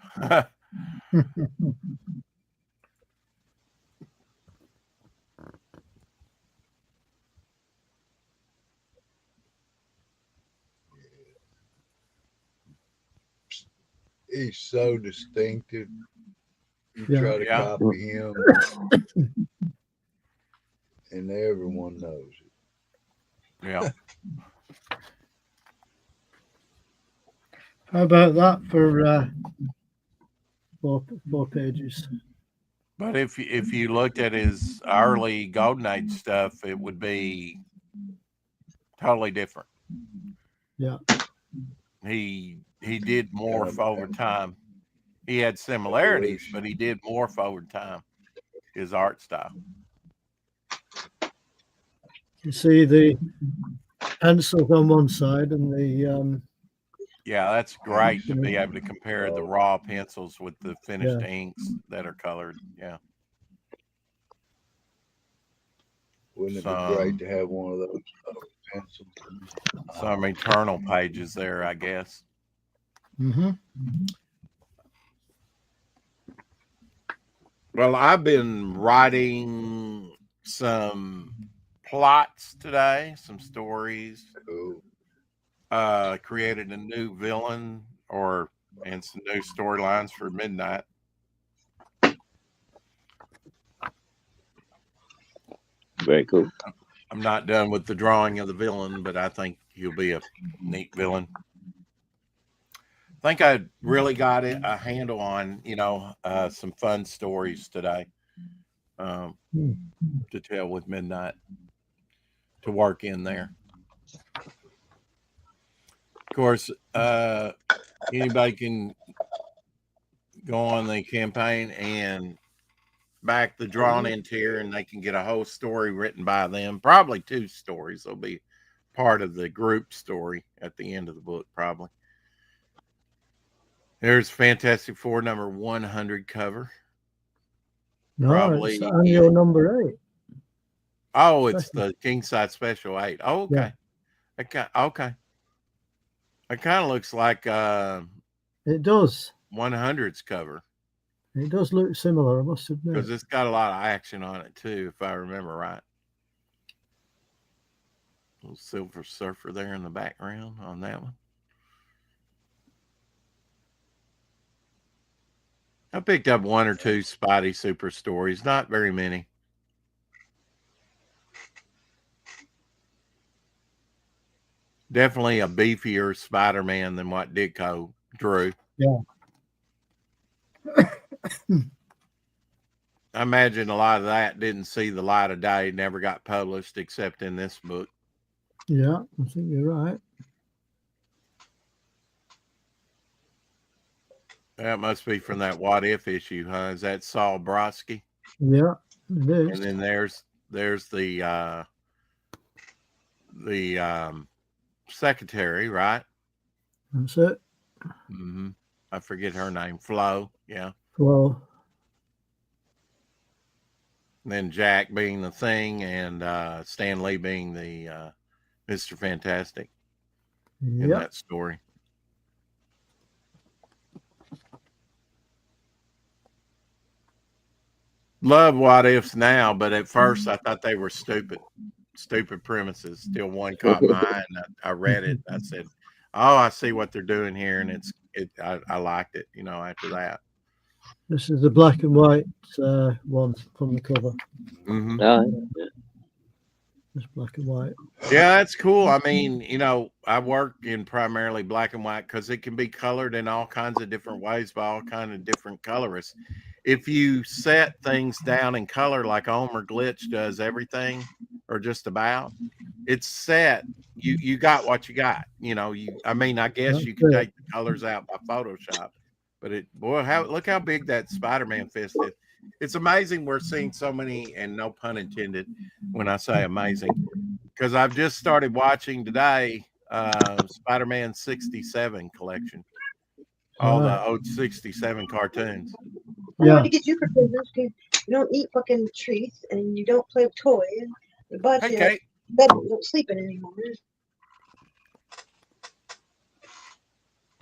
He's so distinctive. You Yeah. try to Yeah. copy him, and everyone knows it. Yeah. How about that for four pages? But if you looked at his early Golden Age stuff, it would be totally different. Yeah. He did morph over time. He had similarities, but he did morph over time. His art style. You see the pencils on one side and the Yeah, that's great to be able to compare the raw pencils with the finished inks that are colored. Yeah. Wouldn't it be great to have one of those pencils? Some eternal pages there, I guess. Well, I've been writing some plots today, some stories. Cool. Created a new villain and some new storylines for Midnight. Very cool. I'm not done with the drawing of the villain, but I think he'll be a neat villain. I think I really got a handle on, some fun stories today to tell with Midnight, to work in there. Of course, anybody can go on the campaign and back the drawn in tier, and they can get a whole story written by them. Probably 2 stories. They'll be part of the group story at the end of the book, probably. There's Fantastic Four number 100 cover. No, Probably it's annual number 8. Oh, it's the king size special 8. Oh, okay. Yeah. Okay. It kind of looks like It does. 100's cover. It does look similar, I must admit. Because it's got a lot of action on it too, if I remember right. Little Silver Surfer there in the background on that one. I picked up 1 or 2 Spidey super stories, not very many. Definitely a beefier Spider-Man than what Ditko drew. Yeah. I imagine a lot of that didn't see the light of day, never got published except in this book. Yeah, I think you're right. That must be from that What If issue, huh? Is that Saul Brodsky? Yeah, it is. And then there's the secretary, right? That's it. Mm-hmm. I forget her name. Flo, yeah. Well, And then Jack being the Thing, and Stan Lee being the Mr. Fantastic in yeah. that story. Love What Ifs now, but at first I thought they were stupid premises. Still one caught my eye, and I read it. I said, "Oh, I see what they're doing here," and I liked it. After that. This is the black and white one from the cover. Mm-hmm. It's black and white. Yeah, that's cool. I mean, I work in primarily black and white because it can be colored in all kinds of different ways by all kinds of different colorists. If you set things down in color like Omer Glitch does everything, or just about, it's set. You got what you got. I guess you can take the colors out by Photoshop, but look how big that Spider-Man fist is. It's amazing we're seeing so many, and no pun intended when I say amazing, because I've just started watching today Spider-Man 67 collection, all the old 67 cartoons. I want to get you for Christmas because you don't eat fucking treats and you don't play with toys, but Okay. you don't sleep in anymore.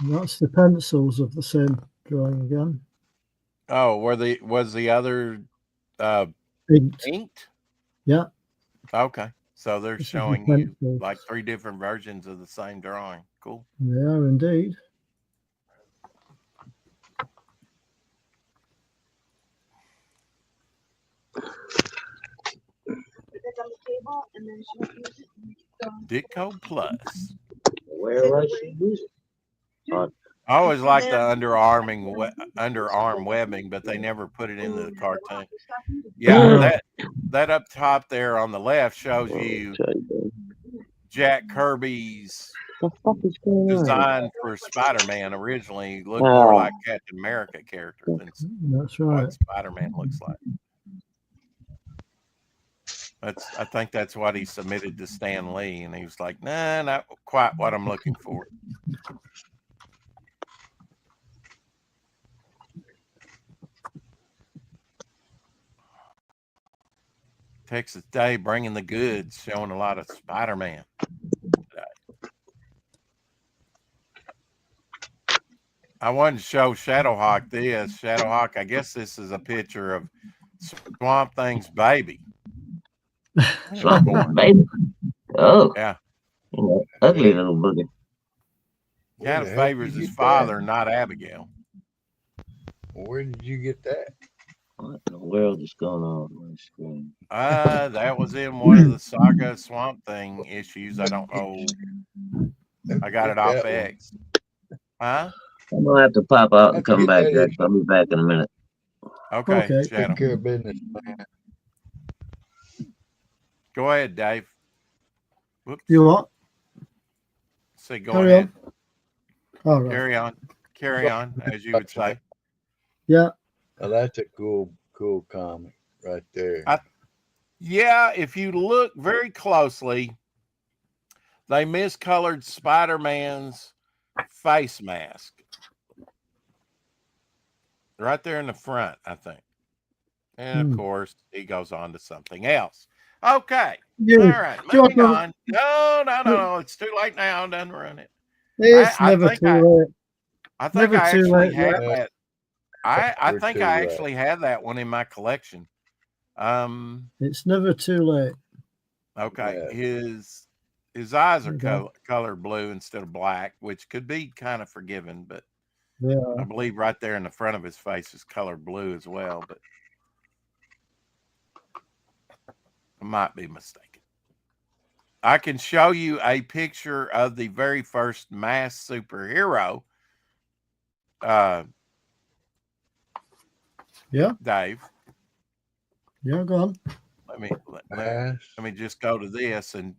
That's the pencils of the same drawing again. Oh, was the other inked? Yeah. Okay. So they're This is showing the you pencils. like 3 different versions of the same drawing. Cool. They are indeed. It's on the table and then she won't use it. Ditko Plus. Where was she using? I always like the underarm webbing, but they never put it in the cartoon. Yeah, that up top there on the left shows you Jack Kirby's What the fuck is going on? design for Spider-Man. Originally looked more like Captain America character than That's right. what Spider-Man looks like. I think that's what he submitted to Stan Lee, and he was like, "Nah, not quite what I'm looking for." Texas Day bringing the goods, showing a lot of Spider-Man today. I wanted to show Shadowhawk this. Shadowhawk, I guess this is a picture of Swamp Thing's baby. Swamp Thing, baby. Oh. Yeah. Ugly little booger. Kind of favors his father, not Abigail. Where did you get that? What in the world is going on the screen? That was in one of the Saga Swamp Thing issues. I don't know. I got it off X. Huh? I'm gonna have to pop out and come back, Jack. I'll be back in a minute. Okay. Take care of business, man. Go ahead, Dave. Whoops. You what? Say go Carry ahead. on. All right. Carry on, as you would say. Yeah. Well, that's a cool comic right there. Yeah, if you look very closely, they miscolored Spider-Man's face mask. right there in the front, I think. And of course, he goes on to something else. Okay. You, All right. do you Moving want on. No. It's too late now. Done run it. It's I never think too late. I think Never I too actually late. had Yeah. that. I Never think too I late. actually had that one in my collection. It's never too late. Okay. Yeah. His eyes are Okay. color blue instead of black, which could be kind of forgiven, but Yeah. I believe right there in the front of his face is color blue as well, but I might be mistaken. I can show you a picture of the very first masked superhero. Yeah. Dave. Yeah, go on. Let me just go to this and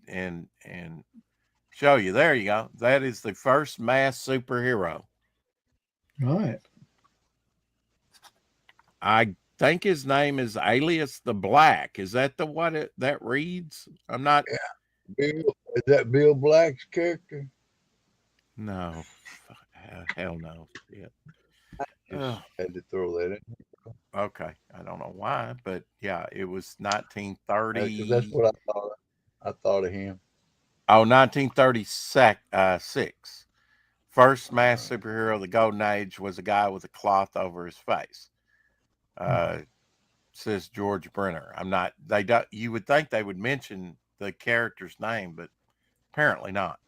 show you. There you go. That is the first masked superhero. Right. I think his name is Alias the Black. Is that the what that reads? I'm not. Bill, is that Bill Black's character? No. Hell no. Yeah. Just had to throw that in. Okay. I don't know why, but yeah, it was 1930. That's what I thought. I thought of him. Oh, 1936. First masked superhero of the Golden Age was a guy with a cloth over his face. Says George Brenner. You would think they would mention the character's name, but apparently not.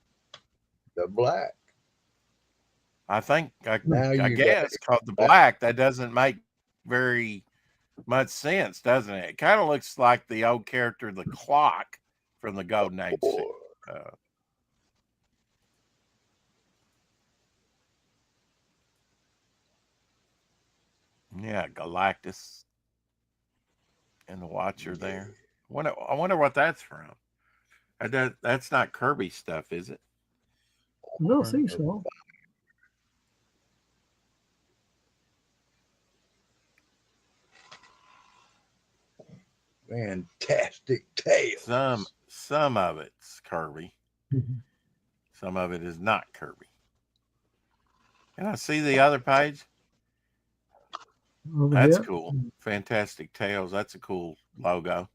The Black. I think, I you guess, called the Black. That doesn't make very much sense, doesn't it? It kind of looks like the old character, the Clock, from the Golden Age. Yeah, Galactus and the Watcher there. I wonder what that's from. That's not Kirby stuff, is it? I don't think so. Fantastic Tales. Some of it's Kirby. Some of it is not Kirby. Can I see the other page? Over That's here. cool. Fantastic Tales. That's a cool logo.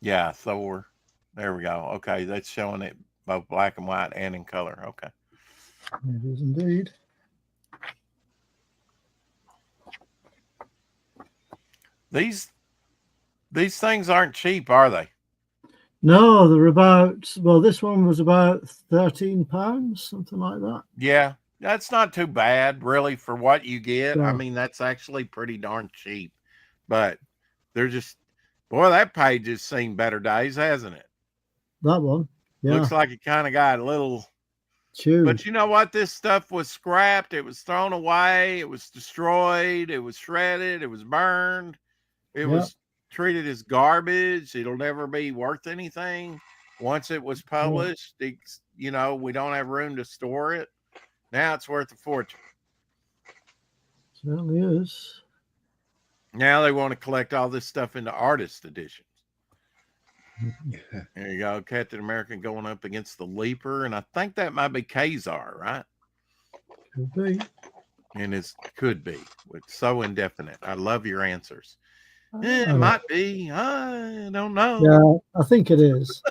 Yeah, Thor. There we go. Okay, that's showing it both black and white and in color. Okay. It is indeed. These things aren't cheap, are they? No, they're about, well, this one was about £13, something like that. Yeah, that's not too bad, really, for what you get. Yeah. I mean, that's actually pretty darn cheap. But they're just, boy, that page has seen better days, hasn't it? That one. Yeah. Looks like it kind of got a little. Chewed. But you know what? This stuff was scrapped. It was thrown away. It was destroyed. It was shredded. It was burned. It was treated as garbage. It'll never be worth anything. Once it was published, we don't have room to store it. Now it's worth a fortune. Certainly is. Now they want to collect all this stuff into artist editions. There you go. Captain America going up against the Leaper. And I think that might be Kazar, right? Could be. And it could be. It's so indefinite. I love your answers. It might be. I don't know. Yeah, I think it is.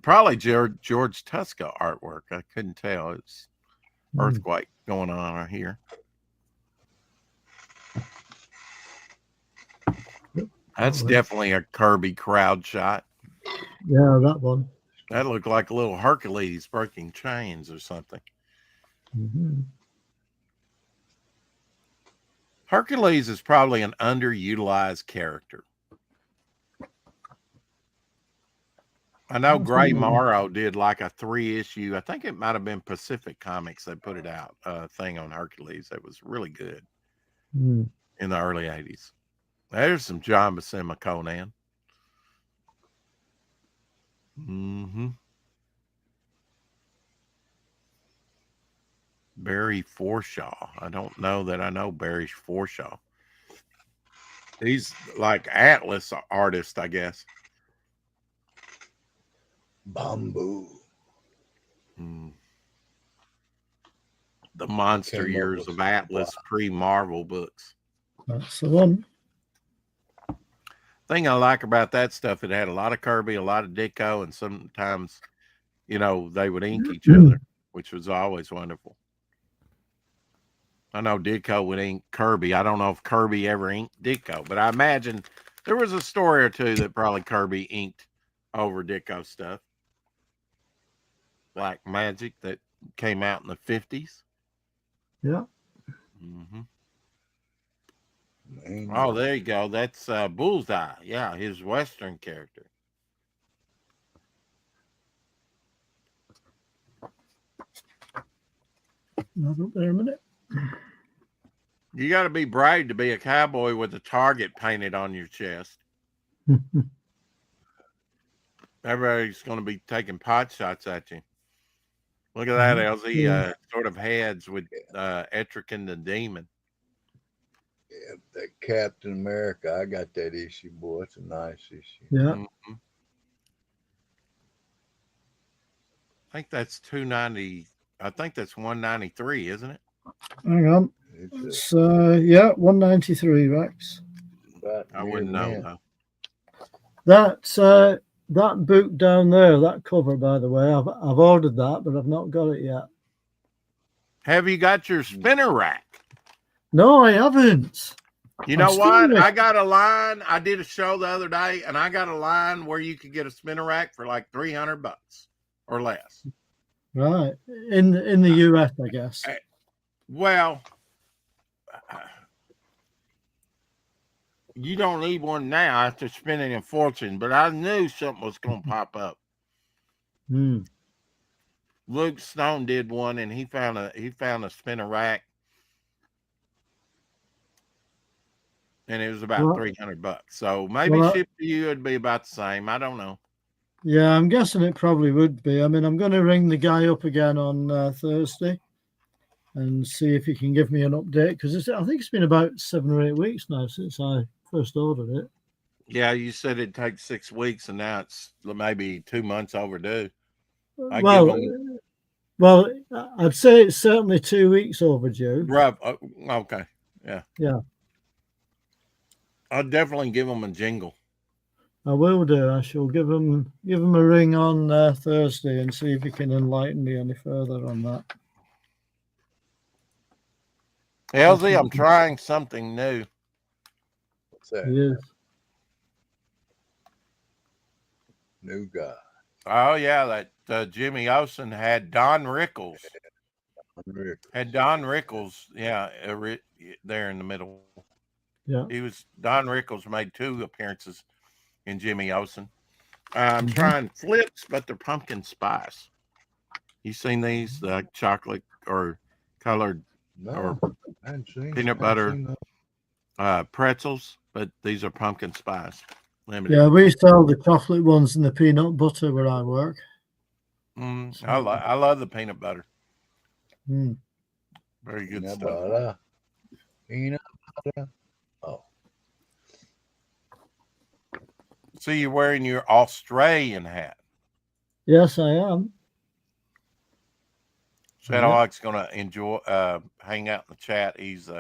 Probably George Tuska artwork. I couldn't tell. It's earthquake going on right here. That's definitely a Kirby crowd shot. Yeah, that one. That looked like a little Hercules breaking chains or something. Mm-hmm. Hercules is probably an underutilized character. I know Gray Morrow did like a 3-issue. I think it might have been Pacific Comics that put it out, thing on Hercules that was really good in the early 80s. There's some John Buscema Conan. Barry Forshaw. I don't know that I know Barry Forshaw. He's like Atlas artist, I guess. Bamboo. the monster Came up years with of some- Atlas pre-Marvel books. That's the one. Thing I like about that stuff, it had a lot of Kirby, a lot of Ditko, and sometimes, you know, they would ink each other, which was always wonderful. I know Ditko would ink Kirby. I don't know if Kirby ever inked Ditko, but I imagine there was a story or two that probably Kirby inked over Ditko stuff. Black Magic that came out in the 50s. Yeah. Mm-hmm. Man, Oh, there you go. That's Bullseye. Yeah, his Western character. Hold up there a minute. You got to be brave to be a cowboy with a target painted on your chest. Everybody's going to be taking pot shots at you. Look at that, LZ. Sort of heads with Etrigan the Demon. yeah, that Captain America. I got that issue, boy. It's a nice issue. Yeah. Mm-hmm. I think that's 290. I think that's 193, isn't it? Hang on. It's It's, yeah, 193, Rex. about I near wouldn't the know end. though. That book down there, that cover, by the way, I've ordered that, but I've not got it yet. Have you got your spinner rack? No, I haven't. You know I'm what? still- I got a line. I did a show the other day, and I got a line where you could get a spinner rack for like $300 or less. Right. In the US, I guess. Well, you don't need one now after spending a fortune, but I knew something was going to pop up. Hmm. Luke Stone did one, and he found a spinner rack, and it was about Well- $300. So maybe Well, ship to you it'd be about the same. I don't know. Yeah, I'm guessing it probably would be. I mean, I'm going to ring the guy up again on Thursday and see if he can give me an update, because I think it's been about 7 or 8 weeks now since I first ordered it. Yeah, you said it'd take 6 weeks, and now it's maybe 2 months overdue. I Well, give well, I'd say it's certainly 2 weeks overdue. Rough. Okay. Yeah. Yeah. I'll definitely give them a jingle. I will do. I shall give him a ring on Thursday and see if he can enlighten me any further on that. LZ, I'm trying something new. What's that? He is. New guy. Oh yeah, that Jimmy Olsen had Don Rickles. Had Don Rickles, yeah, there in the middle. Yeah. Don Rickles made 2 appearances in Jimmy Olsen. I'm trying flips, but they're pumpkin spice. You seen these, the chocolate or colored No, or I hadn't seen, peanut butter pretzels, but these are pumpkin spice. Limited. Yeah, we sell the chocolate ones and the peanut butter where I work. I love the peanut butter. Mm. Very good Peanut stuff. butter. Peanut butter. Oh, See, you're wearing your Australian hat. Yes, I am. Shadowhawk's gonna enjoy hang out in the chat. He's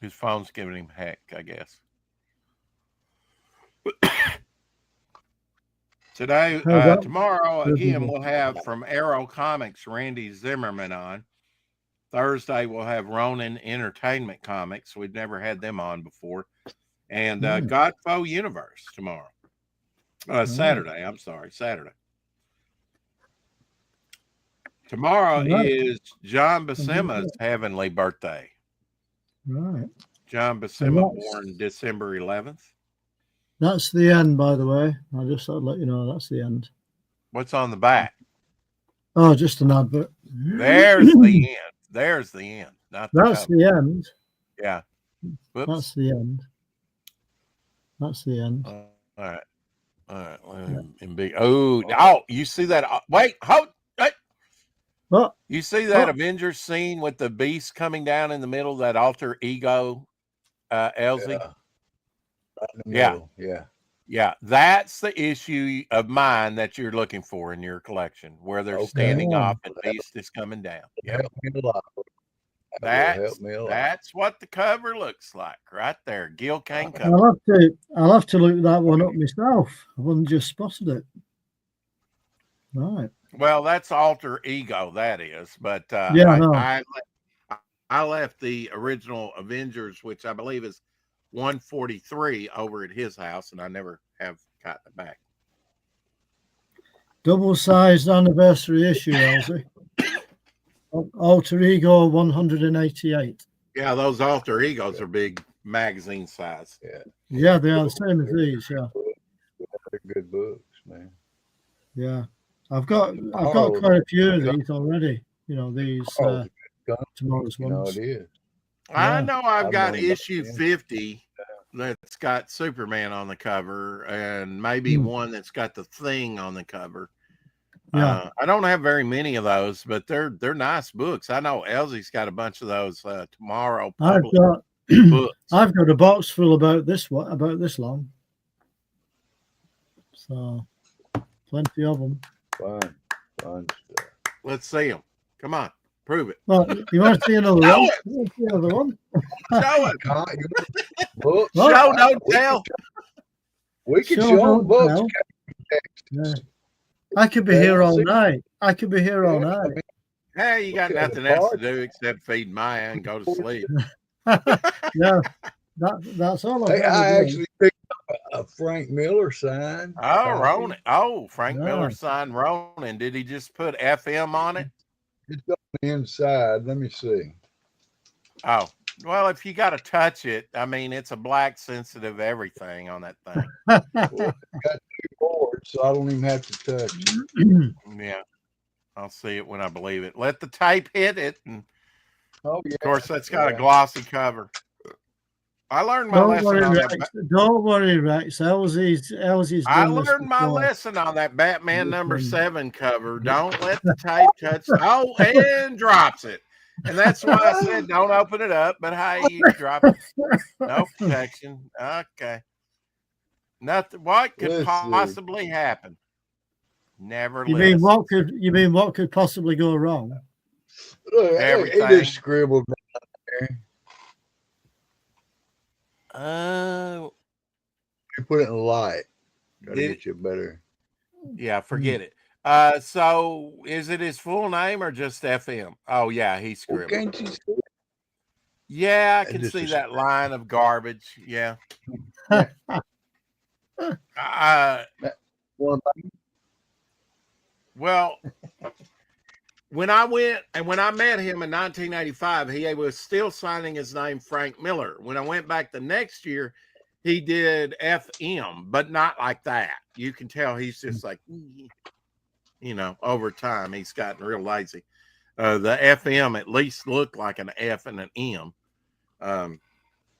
his phone's giving him heck, I guess. Today, tomorrow again, we'll have from Arrow Comics Randy Zimmerman on. Thursday we'll have Ronin Entertainment Comics. We've never had them on before, and Godfoe Universe tomorrow. Saturday. I'm sorry, Saturday. Tomorrow is John Buscema's heavenly birthday. Right. John Buscema, born December 11th. That's the end, by the way. I just thought I'd let you know that's the end. What's on the back? Oh, just an advert. There's the end. There's the end. Not the That's cover. the end. Yeah. Whoops. That's the end. That's the end. All right. And be, oh, you see that? Wait, hold. Wait. What? You see that Avengers scene with the beast coming down in the middle, that alter ego, Elsie? yeah. Right in the Yeah. middle. Yeah. Yeah, that's the issue of mine that you're looking for in your collection, where they're Okay. standing Yeah. off and Beast is coming down. Yep. Help me a lot. That will That's help me a lot. that's what the cover looks like right there. Gil Kane I'll cover. have to look that one up myself. I wouldn't just spotted it. Right. Well, that's Alter Ego, that is. But Yeah, I know. I left the original Avengers, which I believe is 143, over at his house, and I never have gotten it back. Double-sized anniversary issue, Elsie. Alter Ego 188. Yeah, those Alter Egos are big magazine size. Yeah, they are the same as these. Yeah, They're good books, man. yeah. I've got Oh, quite a few of these already. You know, these Oh, tomorrow's you know ones. it is. I Yeah. know I've I've got known about issue them. 50 that's got Superman on the cover, and maybe one that's got the Thing on the cover. Yeah. I don't have very many of those, but they're nice books. I know Elsie's got a bunch of those tomorrow I've published got books. I've got a box full about this long. So plenty of them. Fun stuff. Let's see them. Come on, prove it. Well, you want to see another Show one? it. You want to see another one? Show it. Books. Well, Show, don't tell. We can Show, show don't them books. tell. Yeah. I could be here all night. I could be here all night. Hey, you got Okay, nothing else to Bart. do except feed Maya and go to sleep. Yeah, that's all. Hey, I've got I to do. actually picked up a Frank Miller sign. Oh, Ronan. Oh, Frank Yeah. Miller signed Ronan. Did he just put FM on it? It's on the inside. Let me see. Oh, well, if you got to touch it, I mean, it's a black sensitive everything on that thing. Well, I got 2 boards, so I don't even have to touch it. Yeah, I'll see it when I believe it. Let the tape hit it, and Oh, yeah. of course, that's got Yeah. a glossy cover. I learned my Don't lesson worry, on Rex. that. Don't worry, Rex. Elsie's I done this learned my before. lesson on that Batman number Listen. 7 cover. Don't let the tape touch. Oh, and drops it. And that's why I said don't open it up. But hey, you drop it. No protection. Okay. Nothing. What could Let's see. possibly happen? Never. You mean what could possibly go wrong? Look, he Everything. just scribbled down there. You put it in the light. Try to Did- get you better. Yeah, forget it. So is it his full name or just FM? Oh yeah, he Well, scribbled. can't you see? Yeah, I That can just see is- that line of garbage. Yeah. Well, Well, when I went and when I met him in 1985, he was still signing his name Frank Miller. When I went back the next year, he did FM, but not like that. You can tell he's just like, you know, over time he's gotten real lazy. The FM at least looked like an F and an M.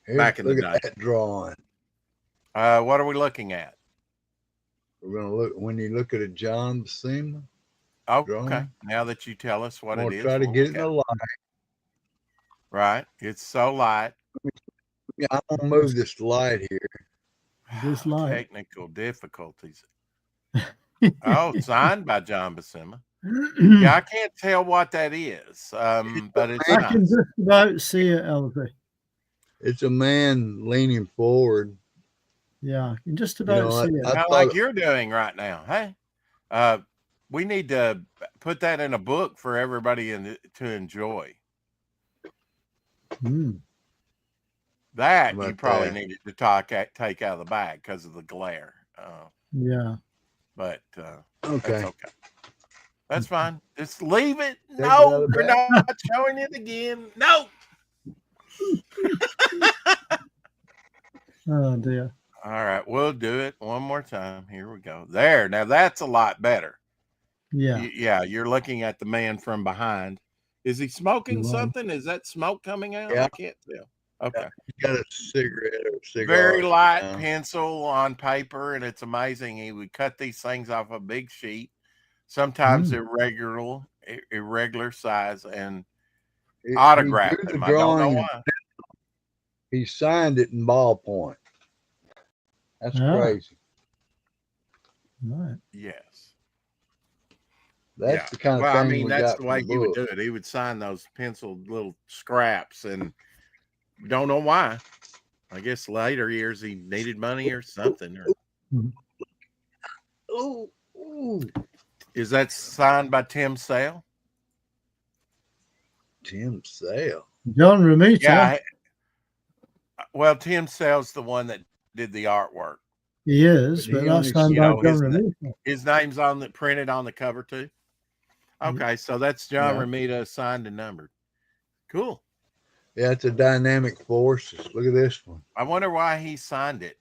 here, Back in the look at day. that drawing. What are we looking at? We're gonna look when you look at a John Buscema. Oh, Drawing. okay. Now that you tell us what I'm it gonna is, try to we'll get it look in at the it. light. Right. It's so light. Yeah, I'm gonna move this light here. This light. Technical difficulties. Oh, signed by John Buscema. Yeah, I can't tell what that is, but it's I can nice. just about see it, Elsie. It's a man leaning forward. Yeah, I can just about know, see it. I Kind of like thought- you're doing right now. Hey, we need to put that in a book for everybody to enjoy. Mm. That How you about probably that? needed to take out of the bag because of the glare. Yeah. But Okay. that's okay. That's fine. Just leave it. Take it out No, of the we're bag. not showing it again. No. Oh dear. All right, we'll do it one more time. Here we go. There. Now that's a lot better. Yeah. Yeah, you're looking at the man from behind. Is he smoking You are. something? Is that smoke coming out? Yeah. I can't tell. Okay. He got a cigarette or a cigar. Very light now. pencil on paper, and it's amazing. He would cut these things off a big sheet, sometimes irregular size, and He autograph drew the them. I don't know drawing. why. He signed it in ballpoint. That's Ah. crazy. Right. Yes. That's the kind of Well, thing I mean, we that's got the from way the he would book. do it. He would sign those penciled little scraps, and don't know why. I guess later years he needed money or something. Or Ooh, ooh. is that signed by Tim Sale? Tim Sale. John Romita. Yeah. Well, Tim Sale's the one that did the artwork. He is, But but he that's only- signed You by know, John Romita. his name's on the printed on the cover too. Okay, so that's John Yeah. Romita signed and numbered. Cool. Yeah, it's a dynamic force. Look at this one. I wonder why he signed it.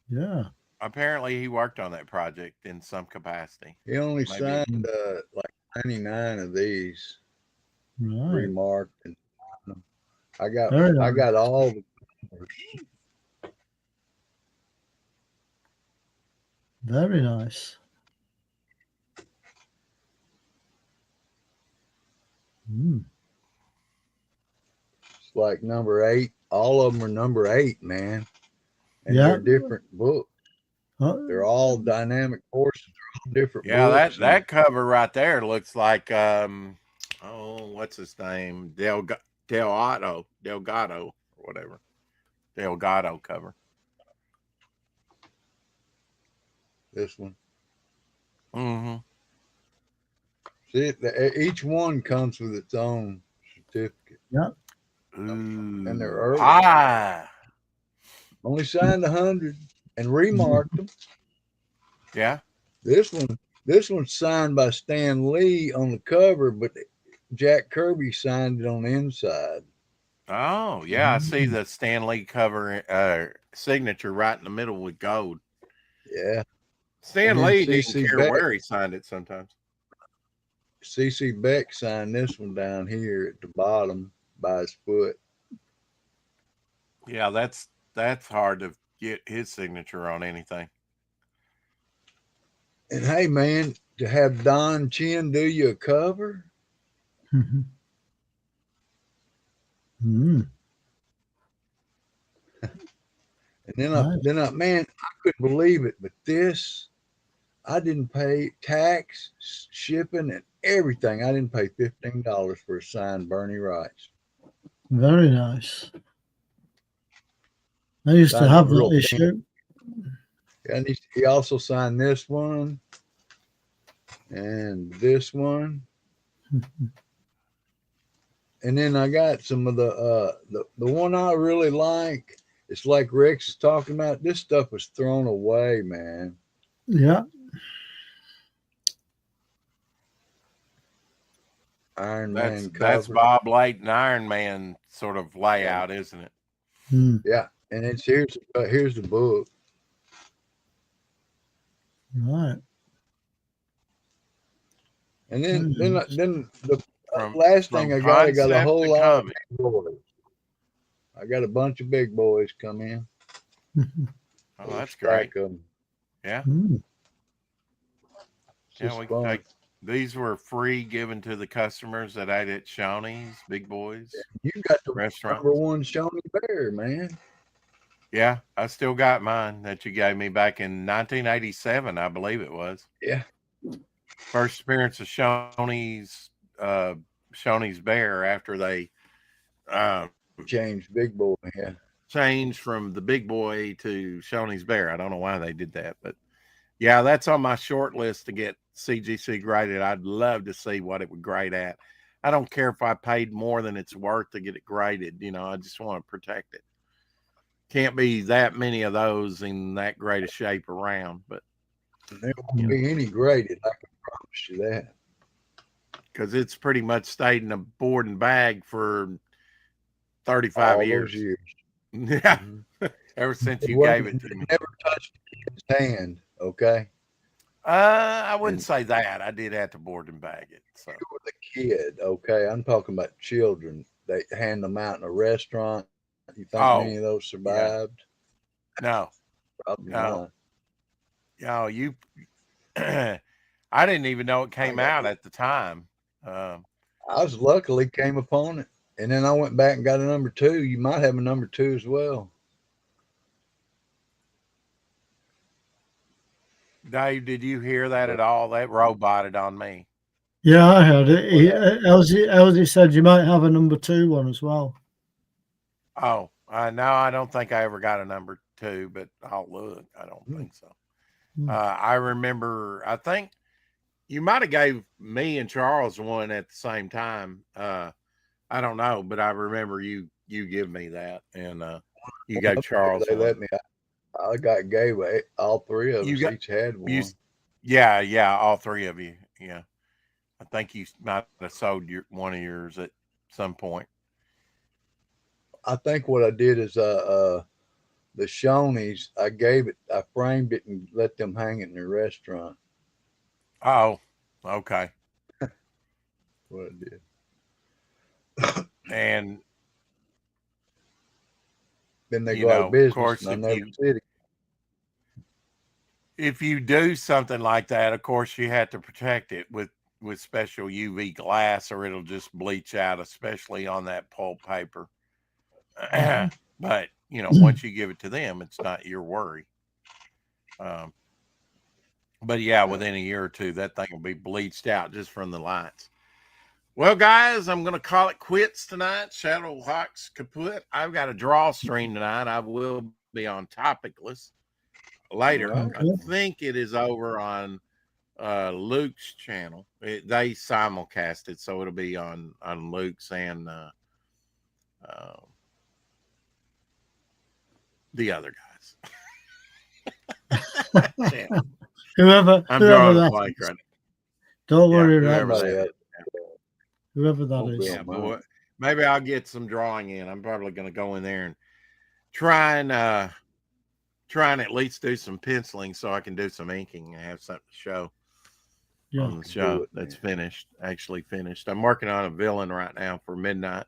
Yeah. Apparently, he worked on that project in some capacity. He only Maybe. signed like 99 of these Right. remarked, and I got Very nice. I got all the Very nice. Mm. It's like number 8. All of them are number 8, man. And Yeah. they're different books. They're all dynamic forces. They're all different Yeah, books. that cover right there looks like what's his name? Delgado or whatever. Delgado cover. This one. Mm-hmm. See, each one comes with its own certificate. Yeah. And they're early. Only signed 100 and remarked them. Yeah. This one's signed by Stan Lee on the cover, but Jack Kirby signed it on the inside. Oh, yeah. I see the Stan Lee cover signature right in the middle with gold. Yeah. Stan And then Lee didn't C.C. care Beck. where he signed it sometimes. C.C. Beck signed this one down here at the bottom by his foot. Yeah, that's hard to get his signature on anything. And hey, man, to have Don Chin do you a cover? Mm. And then I, man, I couldn't believe it. But this, I didn't pay tax, shipping, and everything. I didn't pay $15 for a signed Bernie Wrights. Very nice. I used to Signed have real that issue. And he also signed this one and this one. And then I got some of the one I really like. It's like Rex is talking about. This stuff was thrown away, man. Yeah. Iron Man That's cover. Bob Layton Iron Man sort of layout, isn't it? Yeah, and it's here's the book. Right. And then the From last thing I got a concept whole to lot of comic. big boys. I got a bunch of big boys come in. Oh, that's great. Yeah. Yeah, we can take these were free given to the customers that ate at Shawnee's, Big Boys. You got the restaurant. number one Shawnee Bear, man. Yeah, I still got mine that you gave me back in 1987, I believe it was. Yeah. First appearance of Shawnee's Bear after they changed Big Boy, yeah. Changed from the Big Boy to Shawnee's Bear. I don't know why they did that, but yeah, that's on my short list to get CGC graded. I'd love to see what it would grade at. I don't care if I paid more than it's worth to get it graded. You know, I just want to protect it. Can't be that many of those in that great a shape around, but there won't be any graded. I can promise you that. Because it's pretty much stayed in a board and bag for 35 All years. those years. Yeah. Ever since you gave it to me. Never touched his hand, okay? I wouldn't say that. I did have to board and bag it. So. You were the kid, okay? I'm talking about children. They hand them out in a restaurant. You think any of those survived? No. Probably no. not. No, you I didn't even know it came out at the time. I was luckily came upon it. And then I went back and got a number 2. You might have a number 2 as well. Dave, did you hear that at all? That roboted on me. Yeah, I heard it. Elsie said you might have a number 2 one as well. Oh, no, I don't think I ever got a number 2, but I'll look. I don't think so. I remember, I think you might have gave me and Charles one at the same time. I don't know, but I remember you give me that, and you gave Charles They one. let me. I gave all 3 of us each had one. Yeah, all 3 of you. Yeah, I think you might have sold one of yours at some point. I think what I did is the Shoney's, I framed it and let them hang it in the restaurant. Oh, okay. What I did. And then they go out of business. Of course, if you do something like that, of course you have to protect it with special UV glass, or it'll just bleach out, especially on that pulp paper. But once you give it to them, it's not your worry. But yeah, within a year or two, that thing will be bleached out just from the lights. Well, guys, I'm going to call it quits tonight. Shadowhawks kaput. I've got a draw stream tonight. I will be on Topicless later. Okay. I think it is over on Luke's channel. They simulcast it, so it'll be on Luke's and the other guys. Whoever that right is. Don't worry about that. Whoever that is. Yeah, but maybe I'll get some drawing in. I'm probably going to go in there and try and at least do some penciling so I can do some inking and have something to show on the show that's actually finished. I'm working on a villain right now for Midnight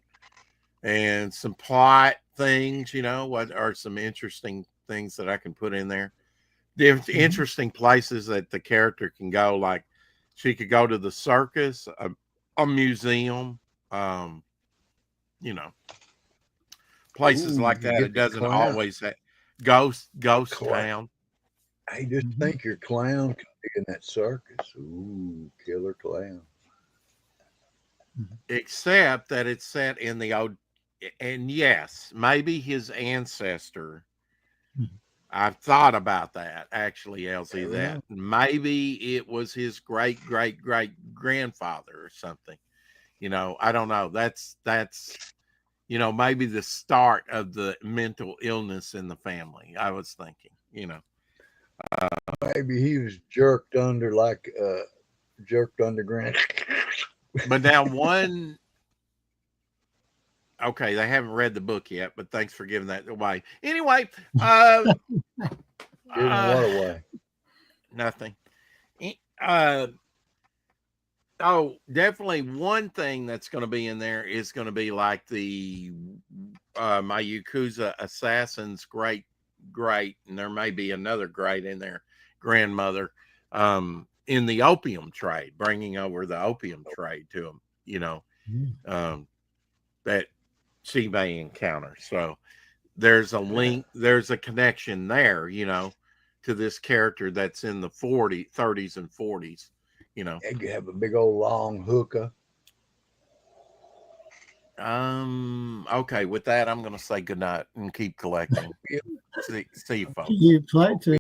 and some plot things, what are some interesting things that I can put in there. There's interesting places that the character can go, like she could go to the circus, a museum, places like that. It doesn't always have ghost town. I just think your clown could be in that circus. Ooh, killer clown. Except that it's set in the old, and yes, maybe his ancestor. I've thought about that actually, Elsie, that maybe it was his great grandfather or something. I don't know. That's maybe the start of the mental illness in the family. I was thinking, maybe he was jerked underground. But now okay, they haven't read the book yet, but thanks for giving that away. Anyway, giving what away? Nothing. Definitely one thing that's going to be in there is going to be like the my Yakuza assassins great, and there may be another great in there, grandmother, in the opium trade, bringing over the opium trade to them, that she may encounter. So there's a link, there's a connection there, to this character that's in the 30s and 40s, You have a big old long hookah. Okay, with that, I'm going to say goodnight and keep collecting. See you folks. Keep collecting.